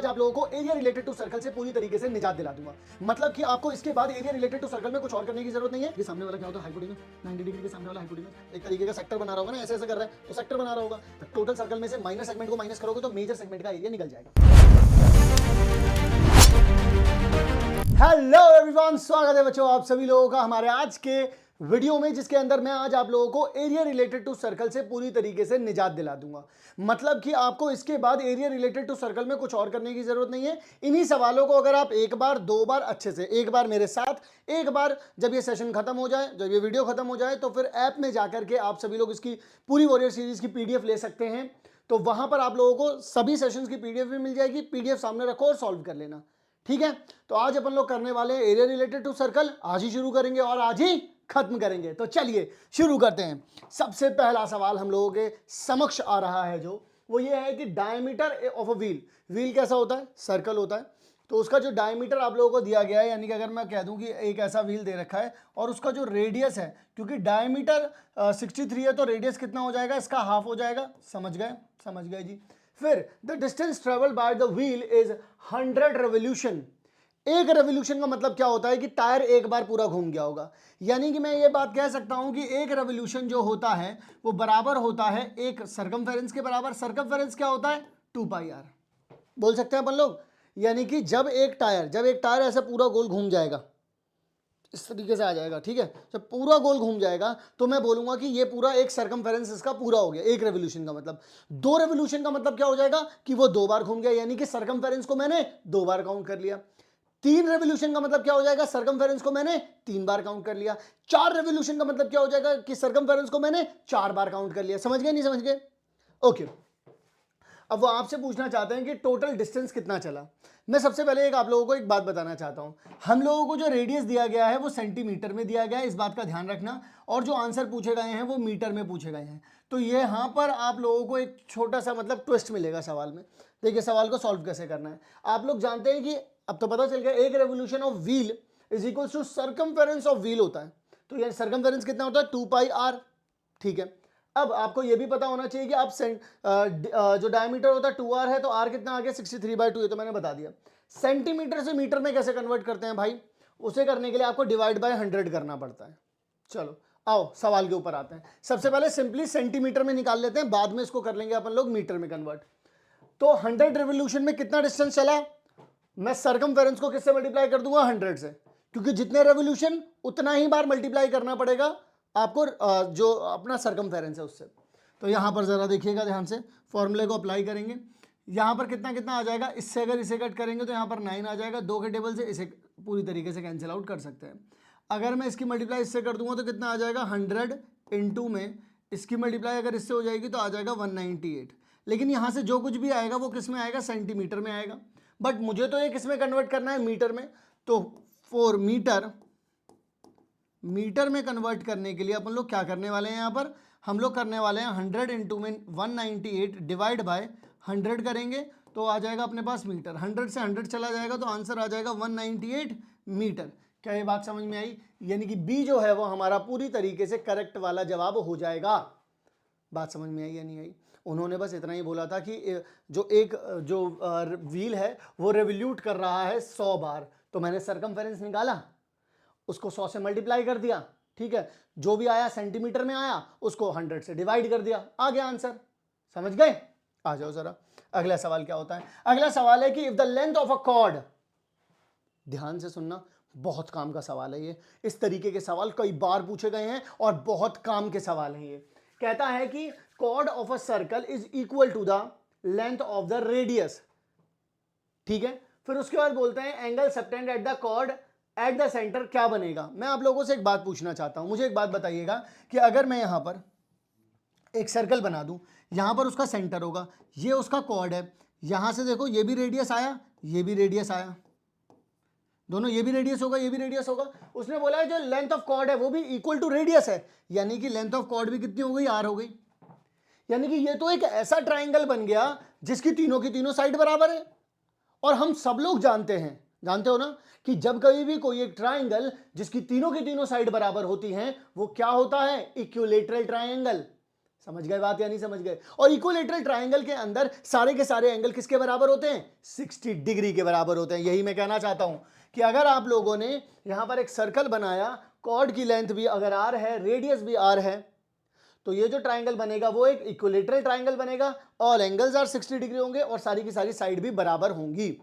आज आप लोगों को एरिया रिलेटेड टू सर्कल से पूरी तरीके से निजात दिला दूंगा। मतलब कि आपको इसके बाद एरिया रिलेटेड टू सर्कल में कुछ और करने की जरूरत नहीं है। ये सामने वाला क्या होता है, हाइपोटेनस, 90 डिग्री के सामने वाला हाइपोटेनस एक तरीके का सेक्टर बना रहा होगा ना, ऐसे ऐसे कर रहा है तो सेक्टर बना रहा होगा। तो टोटल सर्कल में से माइनर सेगमेंट को माइनस करोगे तो मेजर सेगमेंट का एरिया निकल जाएगा। हेलो एवरीवन, स्वागत है बच्चों आप सभी लोगों का हमारे आज के वीडियो में, जिसके अंदर मैं आज आप लोगों को एरिया रिलेटेड टू सर्कल से पूरी तरीके से निजात दिला दूंगा। मतलब कि आपको इसके बाद एरिया रिलेटेड टू सर्कल में कुछ और करने की जरूरत नहीं है। इन्हीं सवालों को अगर आप एक बार, दो बार अच्छे से, एक बार मेरे साथ, एक बार जब ये सेशन खत्म हो जाए, जब ये वीडियो खत्म हो जाए, तो फिर ऐप में जाकर के आप सभी लोग इसकी पूरी वॉरियर सीरीज की पीडीएफ ले सकते हैं। तो वहां पर आप लोगों को सभी सेशंस की पीडीएफ भी मिल जाएगी। पीडीएफ सामने रखो और सॉल्व कर लेना, ठीक है। तो आज अपन लोग करने वाले हैं एरिया रिलेटेड टू सर्कल। आज ही शुरू करेंगे और आज ही खत्म करेंगे। तो चलिए शुरू करते हैं। सबसे पहला सवाल हम लोगों के समक्ष आ रहा है जो वो ये है कि diameter of a wheel, wheel कैसा होता है, सर्कल होता है। तो उसका जो डायमीटर आप लोगों को दिया गया है, यानी कि अगर मैं कह दूं कि एक ऐसा व्हील दे रखा है और उसका जो रेडियस है, क्योंकि डायमीटर 63 है तो रेडियस कितना हो जाएगा, इसका हाफ हो जाएगा। समझ गए जी। फिर the distance travel by the wheel is 100 revolution. एक रेवोल्यूशन का मतलब क्या होता है कि टायर एक बार पूरा घूम गया होगा। यानी कि मैं ये बात कह सकता हूं कि एक रेवोल्यूशन जो होता है वो बराबर होता है एक सरकमफेरेंस के बराबर। सरकमफेरेंस क्या होता है, 2πr बोल सकते हैं अपन लोग। यानी कि जब एक टायर ऐसे पूरा गोल घूम जाएगा, इस तरीके से आ जाएगा, ठीक है, जब पूरा गोल घूम जाएगा तो मैं बोलूंगा कि ये पूरा एक सरकमफेरेंस इसका पूरा हो गया। एक रेवोल्यूशन का मतलब। दो रेवोल्यूशन का मतलब क्या हो जाएगा कि वो दो बार घूम गया, यानी कि सरकमफेरेंस को मैंने दो बार काउंट कर लिया। तीन रेवोल्यूशन का मतलब क्या हो जाएगा, सरकमफेरेंस को मैंने तीन बार काउंट कर लिया। चार रेवोल्यूशन का मतलब क्या हो जाएगा कि सरकमफेरेंस को मैंने चार बार काउंट कर लिया। समझ गए, नहीं समझ गए? ओके। अब वो आपसे पूछना चाहते हैं कि टोटल डिस्टेंस कितना चला। मैं सबसे पहले आप लोगों को एक बात बताना चाहता हूं। हम लोगों को जो रेडियस दिया गया है वो सेंटीमीटर में दिया गया है, इस बात का ध्यान रखना। और जो आंसर पूछे गए हैं वो मीटर में पूछे गए हैं। तो यहाँ पर आप लोगों को एक छोटा सा मतलब ट्विस्ट मिलेगा सवाल में। देखिए सवाल को सॉल्व कैसे करना है। आप लोग जानते हैं कि अब तो पता चल गया एक revolution of wheel is equal to circumference of wheel होता है। तो ये सरकमफेरेंस कितना होता है, 2πr, ठीक है। अब आपको यह भी पता होना चाहिए कि आप जो डायमीटर होता है 2r है, तो r कितना आ गया 63/2, ये तो मैंने बता दिया। सेंटीमीटर से मीटर में कैसे कन्वर्ट करते हैं भाई, उसे करने के लिए आपको डिवाइड बाय 100 करना पड़ता है। चलो आओ सवाल के ऊपर आते हैं। सबसे पहले सिंपली सेंटीमीटर में निकाल लेते हैं, बाद में इसको कर लेंगे अपन लोग मीटर में कन्वर्ट। तो 100 रेवोल्यूशन में कितना डिस्टेंस चला, मैं सरकमफेरेंस को किससे मल्टीप्लाई कर दूंगा, 100 से, क्योंकि जितने रेवोल्यूशन उतना ही बार मल्टीप्लाई करना पड़ेगा आपको जो अपना सरकमफेरेंस है उससे। तो यहां पर जरा देखिएगा ध्यान से, फॉर्मूले को अप्लाई करेंगे। यहां पर कितना कितना आ जाएगा, इससे अगर इसे कट करेंगे तो यहां पर 9 आ जाएगा। 2 के टेबल से इसे पूरी तरीके से कैंसिल आउट कर सकते हैं। अगर मैं इसकी मल्टीप्लाई इससे कर दूंगा तो कितना आ जाएगा, 100 इंटू में इसकी मल्टीप्लाई अगर इससे हो जाएगी तो आ जाएगा 198। लेकिन यहाँ से जो कुछ भी आएगा वो किस में आएगा, सेंटीमीटर में आएगा। बट मुझे तो ये किस में कन्वर्ट करना है, मीटर में। तो 4 मीटर में कन्वर्ट करने के लिए अपन लोग क्या करने वाले हैं, यहाँ पर हम लोग करने वाले हैं 100 इंटू में 198 डिवाइड बाय 100 करेंगे तो आ जाएगा अपने पास मीटर। 100 से 100 चला जाएगा तो आंसर आ जाएगा 198 मीटर। क्या ये बात समझ में आई? यानी कि बी जो है वो हमारा पूरी तरीके से करेक्ट वाला जवाब हो जाएगा। बात समझ में आई या नहीं आई? उन्होंने बस इतना ही बोला था कि जो व्हील है वो रेवोल्यूट कर रहा है 100 बार, तो मैंने सरकमफेरेंस निकाला, उसको 100 से मल्टीप्लाई कर दिया, ठीक है। जो भी आया सेंटीमीटर में आया उसको 100 से डिवाइड कर दिया, आ गया आंसर। समझ गए? आ जाओ जरा, अगला सवाल क्या होता है। अगला सवाल है कि if the length of a cord, ध्यान से सुनना, बहुत काम का सवाल है ये। इस तरीके के सवाल कई बार पूछे गए हैं और बहुत काम के सवाल हैं ये। कहता है कि chord of a circle is equal to the length of the radius, ठीक है। फिर उसके बाद बोलते हैं angle subtended at the chord at the centre क्या बनेगा। मैं आप लोगों से एक बात पूछना चाहता हूं, मुझे एक बात बताइएगा कि अगर मैं यहां पर एक सर्कल बना दूं, यहां पर उसका सेंटर होगा, ये उसका कॉर्ड है, यहां से देखो ये भी रेडियस आया, ये भी रेडियस आया, दोनों ये भी रेडियस होगा, ये भी रेडियस होगा। उसने बोला है जो लेंथ ऑफ कॉर्ड है वो भी इक्वल टू रेडियस है, यानी कि लेंथ ऑफ कॉर्ड भी कितनी हो गई, आर हो गई। यानी कि ये तो एक ऐसा ट्राइंगल बन गया जिसकी तीनों की तीनों साइड बराबर है। और हम सब लोग जानते हैं, जानते हो ना, कि जब कभी भी कोई एक ट्राइंगल जिसकी तीनों की तीनों साइड बराबर होती हैं वो क्या होता है, इक्विलैटरल ट्राइंगल। समझ गए बात या नहीं समझ गए? और इक्विलेटरल ट्रायंगल के अंदर सारे के सारे एंगल किसके बराबर होते हैं? 60 डिग्री के बराबर होते हैं। यही मैं कहना चाहता हूं कि अगर आप लोगों ने यहां पर एक सर्कल बनाया, कॉर्ड की लेंथ भी अगर आर है, रेडियस भी आर है, तो ये जो ट्रायंगल बनेगा वो एक इक्विलेटरल ट्रायंगल बनेगा। ऑल एंगल्स आर 60 डिग्री होंगे और सारी की सारी साइड भी बराबर होंगी।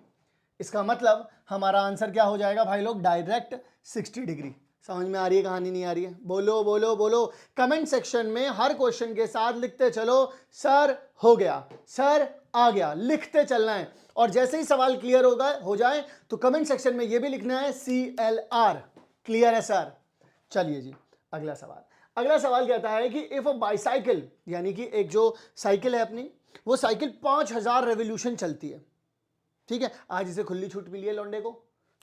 इसका मतलब हमारा आंसर क्या हो जाएगा भाई लोग? Direct 60 degree. समझ में आ रही है कहानी? नहीं आ रही है? बोलो बोलो बोलो। कमेंट सेक्शन में हर क्वेश्चन के साथ लिखते चलो, सर हो गया, सर आ गया, लिखते चलना है। और जैसे ही सवाल क्लियर हो जाए तो कमेंट सेक्शन में ये भी लिखना है CLR। क्लियर है सर? चलिए जी, अगला सवाल। अगला सवाल कहता है कि इफ अ बाइसाइकिल, यानी कि एक जो साइकिल है अपनी, वो साइकिल 5000 रेवोल्यूशन चलती है, ठीक है। आज इसे खुली छूट मिली है लौंडे को,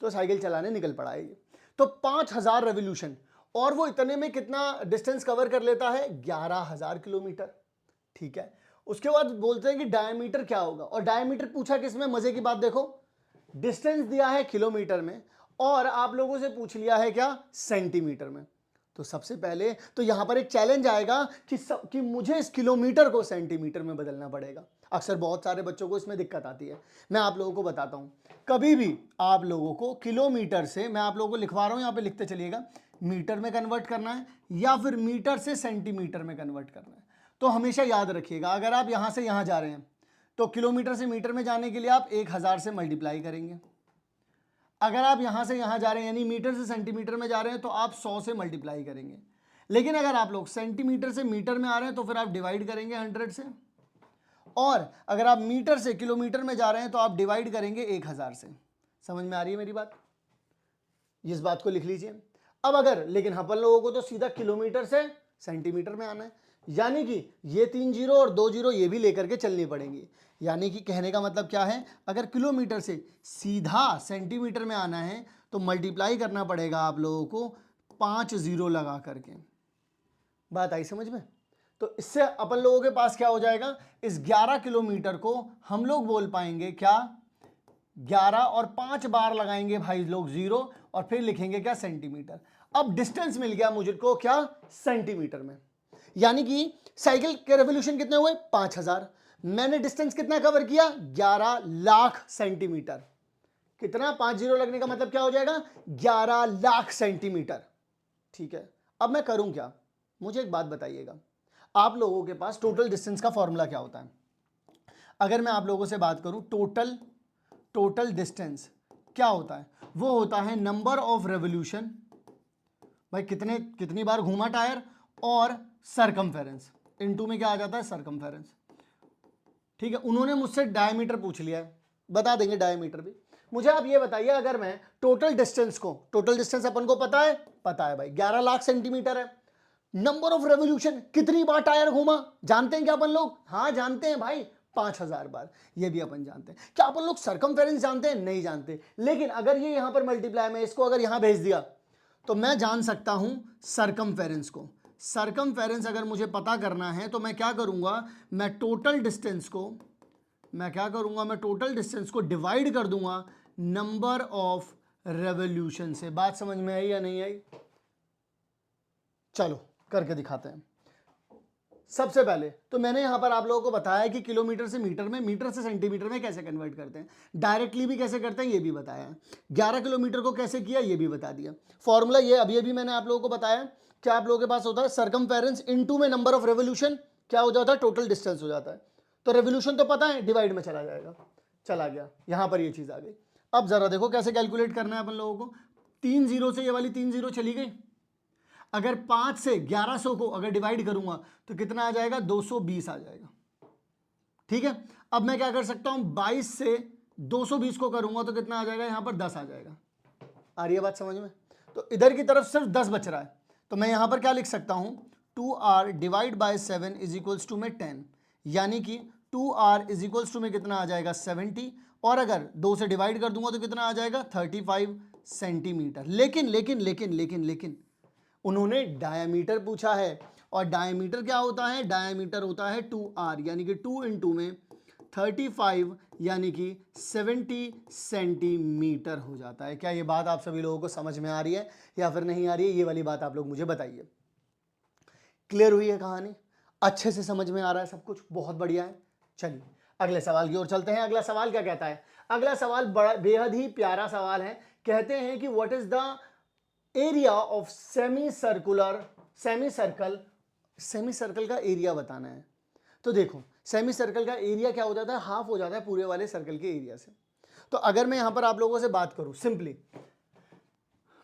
तो साइकिल चलाने निकल पड़ा है ये। तो 5000 रेवोल्यूशन, और वो इतने में कितना डिस्टेंस कवर कर लेता है? 11000 किलोमीटर, ठीक है। उसके बाद बोलते हैं कि डायमीटर क्या होगा, और डायमीटर पूछा किसमें? मजे की बात देखो, डिस्टेंस दिया है किलोमीटर में और आप लोगों से पूछ लिया है क्या? सेंटीमीटर में। तो सबसे पहले तो यहां पर एक चैलेंज आएगा कि मुझे इस किलोमीटर को सेंटीमीटर में बदलना पड़ेगा। अक्सर बहुत सारे बच्चों को इसमें दिक्कत आती है। मैं आप लोगों को बताता हूं, कभी भी आप लोगों को किलोमीटर से, मैं आप लोगों को लिखवा रहा हूं, यहां पे लिखते चलिएगा, मीटर में कन्वर्ट करना है या फिर मीटर से सेंटीमीटर में कन्वर्ट करना है। तो हमेशा याद रखिएगा, अगर आप यहां से यहां जा रहे हैं तो किलोमीटर से मीटर में जाने के लिए आप 1000 से मल्टीप्लाई करेंगे। अगर आप यहां से यहां जा रहे हैं यानी मीटर से सेंटीमीटर में जा रहे हैं तो आप 100 से मल्टीप्लाई करेंगे। लेकिन अगर आप लोग सेंटीमीटर से मीटर में आ रहे हैं तो फिर आप डिवाइड करेंगे 100 से, और अगर आप मीटर से किलोमीटर में जा रहे हैं तो आप डिवाइड करेंगे 1000 से। समझ में आ रही है मेरी बात? इस बात को लिख लीजिए। अब अगर, लेकिन अपन लोगों को तो सीधा किलोमीटर से सेंटीमीटर में आना है, यानी कि ये 3 जीरो और 2 जीरो ये भी लेकर के चलनी पड़ेंगी। यानी कि कहने का मतलब क्या है, अगर किलोमीटर से सीधा सेंटीमीटर में आना है तो मल्टीप्लाई करना पड़ेगा आप लोगों को 5 जीरो लगा करके। बात आई समझ में? तो इससे अपन लोगों के पास क्या हो जाएगा, इस 11 किलोमीटर को हम लोग बोल पाएंगे क्या? 11 और 5 बार लगाएंगे भाई लोग जीरो और फिर लिखेंगे क्या? सेंटीमीटर। अब डिस्टेंस मिल गया मुझको क्या? सेंटीमीटर में। यानी कि साइकिल के रेवोल्यूशन कितने हुए? 5000। मैंने डिस्टेंस कितना कवर किया? 11 लाख सेंटीमीटर। कितना? 5 जीरो लगने का मतलब क्या हो जाएगा? 11 लाख सेंटीमीटर, ठीक है। अब मैं करूं क्या? मुझे एक बात बताइएगा, आप लोगों के पास टोटल डिस्टेंस का फॉर्मूला क्या होता है? अगर मैं आप लोगों से बात करूं टोटल डिस्टेंस क्या होता है? वो होता है नंबर ऑफ रेवोल्यूशन, भाई कितनी बार घूमा टायर, और सरकमफेरेंस, इनटू में क्या आ जाता है? सरकमफेरेंस, ठीक है। उन्होंने मुझसे डायमीटर पूछ लिया है, बता देंगे डायमीटर भी। मुझे आप ये बताइए, अगर मैं टोटल डिस्टेंस अपन को पता है भाई 11 लाख सेंटीमीटर है। नंबर ऑफ रेवोल्यूशन, कितनी बार टायर घूमा, जानते हैं क्या अपन लोग? हाँ जानते हैं भाई, 5000 बार, ये भी अपन जानते हैं। क्या अपन लोग सरकमफेरेंस जानते हैं? नहीं जानते। लेकिन अगर ये यहां पर मल्टीप्लाई में इसको अगर यहां भेज दिया तो मैं जान सकता हूं सरकमफेरेंस को। सरकमफेरेंस अगर मुझे पता करना है तो मैं क्या करूंगा? मैं टोटल डिस्टेंस को डिवाइड कर दूंगा नंबर ऑफ रेवोल्यूशन से। बात समझ में आई या नहीं आई? चलो करके दिखाते हैं। सबसे पहले तो मैंने यहां पर आप लोगों को बताया कि किलोमीटर से मीटर में, मीटर से सेंटीमीटर में कैसे कन्वर्ट करते हैं, डायरेक्टली भी कैसे करते हैं ये भी बताया है, 11 किलोमीटर को कैसे किया ये भी बता दिया। फॉर्मूला ये अभी अभी मैंने आप लोगों को बताया, क्या आप लोगों के पास होता है? सरकमफेरेंस इनटू में नंबर ऑफ रेवोल्यूशन क्या हो जाता है? टोटल डिस्टेंस हो जाता है। तो रेवोल्यूशन तो पता है, डिवाइड में चला जाएगा, चला गया, यहां पर ये चीज आ गई। अब जरा देखो कैसे कैलकुलेट करना है अपन लोगों को। 3 जीरो से ये वाली 3 जीरो चली गई, अगर 5 से 1100 को अगर डिवाइड करूंगा तो कितना आ जाएगा? 220 आ जाएगा, ठीक है। अब मैं क्या कर सकता हूं? 22 से 220 को करूंगा तो कितना आ जाएगा? यहां पर 10 आ जाएगा। आ रही है बात समझ में? तो इधर की तरफ सिर्फ 10 बच रहा है, तो मैं यहां पर क्या लिख सकता हूं? 2r divide by 7 is equals to में 10, यानी कि 2r इज इक्वल्स टू में कितना आ जाएगा? 70, और अगर 2 से डिवाइड कर दूंगा तो कितना आ जाएगा? 35 सेंटीमीटर। लेकिन उन्होंने डायमीटर पूछा है, और डायमीटर क्या होता है? डायमीटर होता है 2r, यानी कि 2 इंटू में 35 यानी कि 70 सेंटीमीटर हो जाता है। क्या ये बात आप सभी लोगों को समझ में आ रही है या फिर नहीं आ रही है? ये वाली बात आप लोग मुझे बताइए। क्लियर हुई है कहानी? अच्छे से समझ में आ रहा है सब कुछ, बहुत बढ़िया है। चलिए अगले सवाल की ओर चलते हैं। अगला सवाल क्या कहता है? अगला सवाल बड़ा बेहद ही प्यारा सवाल है। कहते हैं कि what is the area of semi circular, semi circle का एरिया बताना है। तो देखो सेमी सर्कल का एरिया क्या हो जाता है, हाफ हो जाता है पूरे वाले सर्कल के एरिया से। तो अगर मैं यहां पर आप लोगों से बात करूं सिंपली,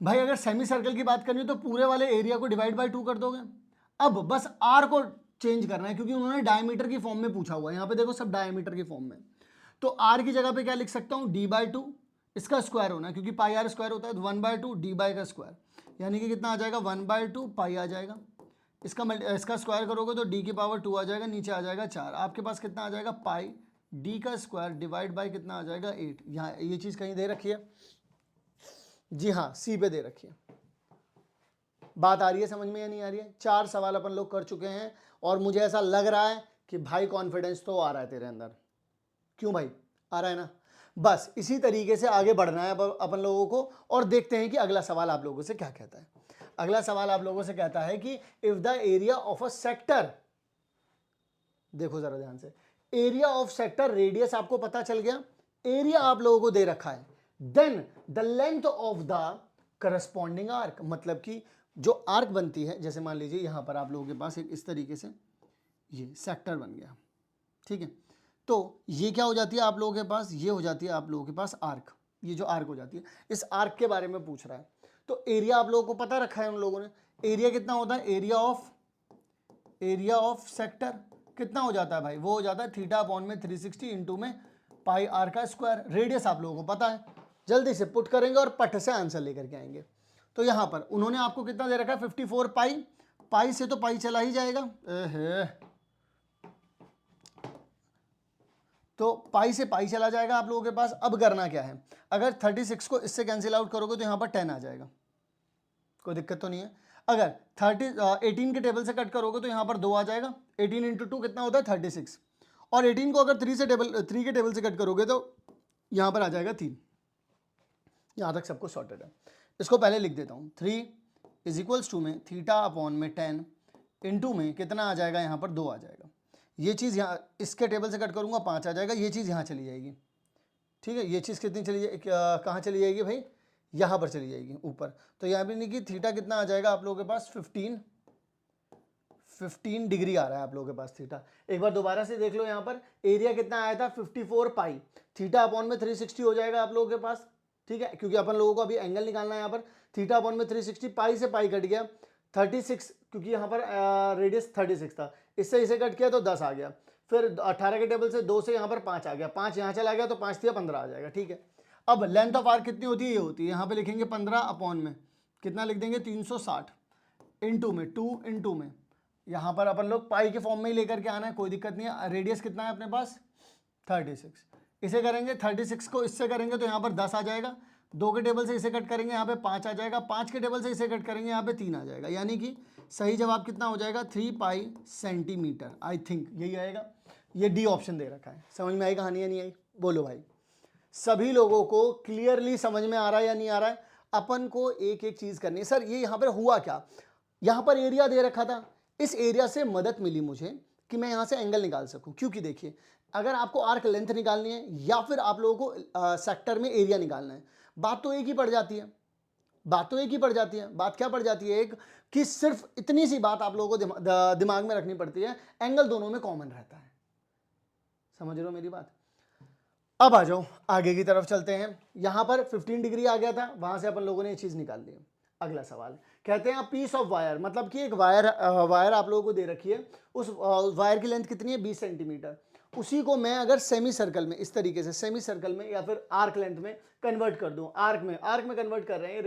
भाई अगर सेमी सर्कल की बात करनी है तो पूरे वाले एरिया को डिवाइड बाय 2 कर दोगे। अब बस आर को चेंज करना है क्योंकि उन्होंने डायमीटर की फॉर्म में पूछा हुआ है। यहां पे देखो सब डायमीटर की फॉर्म में। तो आर की जगह पे क्या लिख सकता हूं, d/2, इसका स्क्वायर होना है क्योंकि पाई आर स्क्वायर होता है, 1/2 डी बाई का स्क्वायर, यानी कि कितना आ जाएगा 1/2 पाई आ जाएगा। इसका स्क्वायर करोगे तो d की पावर 2 आ जाएगा, नीचे आ जाएगा 4। आपके पास कितना आ जाएगा पाई d का स्क्वायर डिवाइड बाई कितना आ जाएगा 8। यहाँ ये चीज़ कहीं दे रखी है, जी हाँ सी पे दे रखी है। बात आ रही है समझ में या नहीं आ रही है? 4 सवाल अपन लोग कर चुके हैं और मुझे ऐसा लग रहा है कि भाई कॉन्फिडेंस तो आ रहा है तेरे अंदर। क्यों भाई, आ रहा है ना? बस इसी तरीके से आगे बढ़ना है अपन लोगों को। और देखते हैं कि अगला सवाल आप लोगों से क्या कहता है। अगला सवाल आप लोगों से कहता है कि if the area of a sector, देखो जरा ध्यान से, एरिया ऑफ सेक्टर, रेडियस आपको पता चल गया, एरिया आप लोगों को दे रखा है, then the length of the corresponding arc, मतलब कि जो आर्क बनती है, जैसे मान लीजिए यहां पर आप लोगों के पास एक इस तरीके से ये सेक्टर बन गया, ठीक है। तो ये क्या हो जाती है आप लोगों के पास, ये हो जाती है आप लोगों के पास आर्क। ये जो आर्क हो जाती है, इस आर्क के बारे में पूछ रहा है। तो एरिया आप लोगों को पता रखा है उन लोगों ने। एरिया कितना होता है, एरिया ऑफ सेक्टर कितना हो जाता है भाई, वो हो जाता है थीटा अपॉन में 360 इंटू में पाई आर का स्क्वायर। रेडियस आप लोगों को पता है, जल्दी से पुट करेंगे और पट से आंसर लेकर के आएंगे। तो यहां पर उन्होंने आपको कितना दे रखा है 54 पाई, पाई से तो पाई चला ही जाएगा, तो पाई से पाई चला जाएगा आप लोगों के पास। अब करना क्या है, अगर 36 को इससे कैंसिल आउट करोगे तो यहाँ पर 10 आ जाएगा, कोई दिक्कत तो नहीं है। अगर 18 के टेबल से कट करोगे तो यहाँ पर 2 आ जाएगा, 18 इंटू 2 कितना होता है 36, और 18 को अगर 3 के टेबल से कट करोगे तो यहाँ पर आ जाएगा 3। यहाँ तक सबको सॉर्टेड है। इसको पहले लिख देता हूँ, 3 इज इक्वल्स टू में थीटा अपॉन में 10 इंटू में कितना आ जाएगा यहाँ पर 2 आ जाएगा। ये चीज़ यहाँ इसके टेबल से कट करूँगा 5 आ जाएगा, ये चीज़ यहाँ चली जाएगी, ठीक है। ये चीज़ कितनी चली जाएगी, कहाँ चली जाएगी भाई, यहाँ पर चली जाएगी ऊपर। तो यहाँ भी नहीं कि थीटा कितना आ जाएगा आप लोगों के पास 15 डिग्री आ रहा है आप लोगों के पास थीटा। एक बार दोबारा से देख लो, यहाँ पर एरिया कितना आया था 54 पाई, थीटा अपॉन में 360 हो जाएगा आप लोगों के पास, ठीक है, क्योंकि अपन लोगों को अभी एंगल निकालना है। यहाँ पर थीटा अपॉन में 360, पाई से पाई कट गया 36, क्योंकि यहाँ पर रेडियस 36 था, इससे इसे कट किया तो 10 आ गया। फिर 18 के टेबल से 2 से यहाँ पर 5 आ गया, 5 यहाँ चला गया तो 5 दिया 15 आ जाएगा, ठीक है। अब लेंथ ऑफ आर्क कितनी होती है, ये होती है, यहाँ पे लिखेंगे 15 अपॉन में कितना लिख देंगे 360 इंटू में 2 इंटू में, यहाँ पर अपन लोग पाई के फॉर्म में ही लेकर के आना है, कोई दिक्कत नहीं है। रेडियस कितना है अपने पास 36, इसे करेंगे 36 को इससे करेंगे तो यहाँ पर 10 आ जाएगा, 2 के टेबल से इसे कट करेंगे यहाँ पे 5 आ जाएगा, 5 के टेबल से इसे कट करेंगे यहाँ पे 3 आ जाएगा, यानी कि सही जवाब कितना हो जाएगा 3 पाई सेंटीमीटर। आई थिंक यही आएगा, ये डी ऑप्शन दे रखा है। समझ में आई कहानी या नहीं आई, बोलो भाई। सभी लोगों को क्लियरली समझ में आ रहा है या नहीं आ रहा है? अपन को एक एक चीज करनी है। सर ये यहाँ पर हुआ क्या, यहाँ पर एरिया दे रखा था, इस एरिया से मदद मिली मुझे कि मैं यहाँ से एंगल निकाल सकूं, क्योंकि देखिए अगर आपको आर्क लेंथ निकालनी है या फिर आप लोगों को सेक्टर में एरिया निकालना है, बात तो एक ही पड़ जाती है, बात क्या पड़ जाती है, एक कि सिर्फ इतनी सी बात आप लोगों को दिमाग में रखनी पड़ती है, एंगल दोनों में कॉमन रहता है। समझ रहे हो मेरी बात? अब आ जाओ आगे की तरफ चलते हैं। यहां पर 15 डिग्री आ गया था, वहां से अपन लोगों ने ये चीज निकाल ली। अगला सवाल कहते हैं पीस ऑफ वायर, मतलब कि एक वायर आप लोगों को दे रखी है, उस वायर की लेंथ कितनी है 20 सेंटीमीटर। उसी को मैं अगर सेमी सर्कल में, इस तरीके से सेमी सर्कल में या फिर आर्क लेंथ में कन्वर्ट कर दूं, आर्क में कन्वर्ट कर रहे हैं।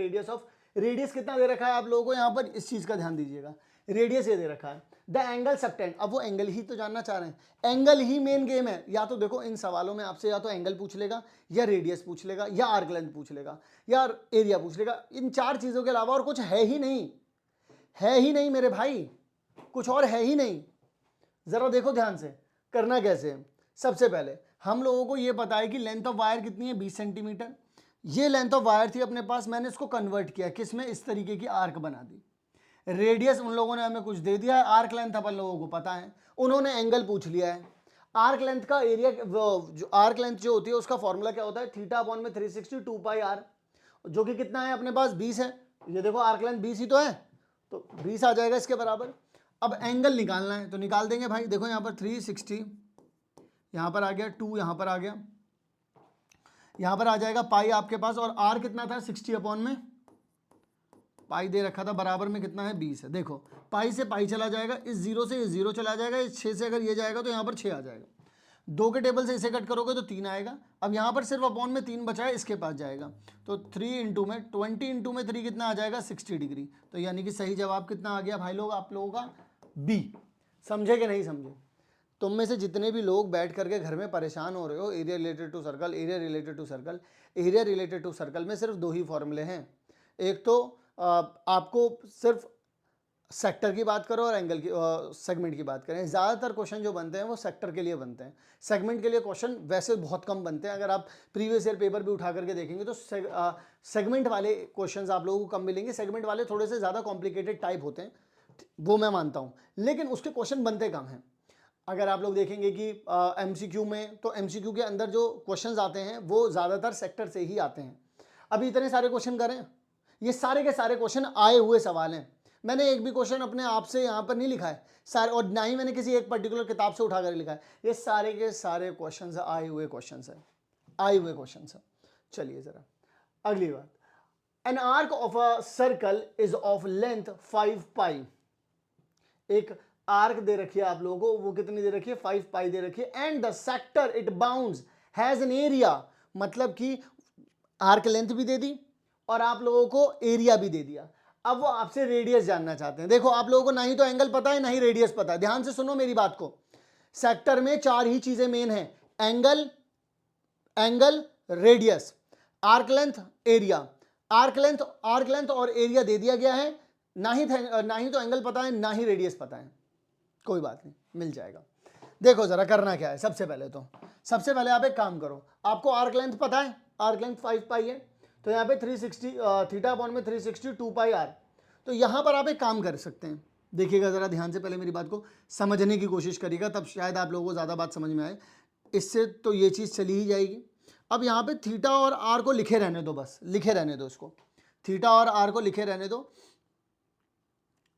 रेडियस कितना दे रखा है आप लोगों को, यहाँ पर इस चीज का ध्यान दीजिएगा, रेडियस ये दे रखा है। द एंगल सबटेंड, अब वो एंगल ही तो जानना चाह रहे हैं, एंगल ही मेन गेम है। या तो देखो इन सवालों में आपसे या तो एंगल पूछ लेगा, या रेडियस पूछ लेगा, या आर्क लेंथ पूछ लेगा, या एरिया पूछ लेगा। इन 4 चीजों के अलावा और कुछ है ही नहीं मेरे भाई, कुछ और है ही नहीं। जरा देखो ध्यान से, करना कैसे है। सबसे पहले हम लोगों को ये पता है कि लेंथ ऑफ वायर कितनी है 20 सेंटीमीटर। ये लेंथ ऑफ वायर थी अपने पास, मैंने इसको कन्वर्ट किया किसमें, इस तरीके की आर्क बना दी। रेडियस उन लोगों ने हमें कुछ दे दिया है, आर्क लेंथ अपन लोगों को पता है, उन्होंने एंगल पूछ लिया है। आर्क लेंथ का एरिया, जो आर्क लेंथ जो होती है उसका फॉर्मूला क्या होता है, थीटा अपॉन में 360 2 पाई आर, जो कि कितना है अपने पास 20 है। ये देखो आर्क लेंथ 20 ही तो है, तो 20 आ जाएगा इसके बराबर। अब एंगल निकालना है तो निकाल देंगे भाई। देखो यहाँ पर 360, यहाँ पर आ गया 2, यहाँ पर आ गया, यहाँ पर आ जाएगा पाई आपके पास, और आर कितना था 60 अपॉन में पाई दे रखा था, बराबर में कितना है 20 है। देखो पाई से पाई चला जाएगा, इस जीरो से इस जीरो चला जाएगा, इस 6 से अगर ये जाएगा तो यहाँ पर 6 आ जाएगा, 2 के टेबल से इसे कट करोगे तो 3 आएगा। अब यहाँ पर सिर्फ अपॉन में 3 बचा है, इसके पास जाएगा तो 3 इंटू में 20 इंटू में 3 कितना आ जाएगा 60 डिग्री। तो यानी कि सही जवाब कितना आ गया भाई लोग आप लोगों का बी। समझे कि नहीं समझे? तुम में से जितने भी लोग बैठ करके घर में परेशान हो रहे हो, area related to circle, area related to circle, area related to circle में सिर्फ 2 ही फॉर्मूले हैं। एक तो आपको सिर्फ सेक्टर की बात करो और एंगल की सेगमेंट की बात करें। ज़्यादातर क्वेश्चन जो बनते हैं वो सेक्टर के लिए बनते हैं, सेगमेंट के लिए क्वेश्चन वैसे बहुत कम बनते हैं। अगर आप प्रीवियस ईयर पेपर भी उठा करके देखेंगे तो सेगमेंट वाले क्वेश्चन आप लोगों को कम मिलेंगे। सेगमेंट वाले थोड़े से ज़्यादा कॉम्प्लिकेटेड टाइप होते हैं, वो मैं मानता हूँ, लेकिन उसके क्वेश्चन बनते कम हैं। अगर आप लोग देखेंगे कि एमसीक्यू में, तो एमसीक्यू के अंदर जो क्वेश्चंस आते हैं वो ज़्यादातर सेक्टर से ही आते हैं। अभी इतने सारे क्वेश्चन करें, ये सारे के सारे क्वेश्चन आए हुए सवाल हैं। मैंने एक भी क्वेश्चन अपने आप से यहाँ पर नहीं लिखा है सारे, और ना ही मैंने किसी एक पर्टिकुलर किताब से उठा कर लिखा है। ये सारे के सारे क्वेश्चंस आए हुए क्वेश्चंस हैं, आए हुए क्वेश्चंस हैं। चलिए ज़रा अगली बात, an arc of a circle is of length 5 पाई। एक आर्क दे रखी है आप लोगों को, वो कितनी दे रखी है 5 पाई दे रखी है, and the sector it bounds has an area, मतलब कि आर्क लेंथ भी दे दी और आप लोगों को एरिया भी दे दिया। अब वो आपसे रेडियस जानना चाहते हैं। देखो आप लोगों को ना ही तो एंगल पता है ना ही रेडियस पता है, ध्यान से सुनो मेरी बात को। सेक्टर में 4 ही चीजें मेन हैं, angle, angle, radius, arc length, area. Arc length और एरिया दे दिया गया है, ना ही तो एंगल पता है ना ही रेडियस पता है, कोई बात नहीं मिल जाएगा। देखो जरा करना क्या है, सबसे पहले आप एक काम करो, आपको आर्क लेंथ पता है, आर्क लेंथ 5 पाई है, तो यहाँ पे 360 थीटा अपॉन में 360 2 पाई आर। तो यहाँ पर आप एक काम कर सकते हैं, देखिएगा ज़रा ध्यान से, पहले मेरी बात को समझने की कोशिश करिएगा, तब शायद आप लोगों को ज़्यादा बात समझ में आए। इससे तो ये चीज़ चली ही जाएगी। अब यहाँ पे थीटा और आर को लिखे रहने दो, बस लिखे रहने दो इसको, थीटा और आर को लिखे रहने दो।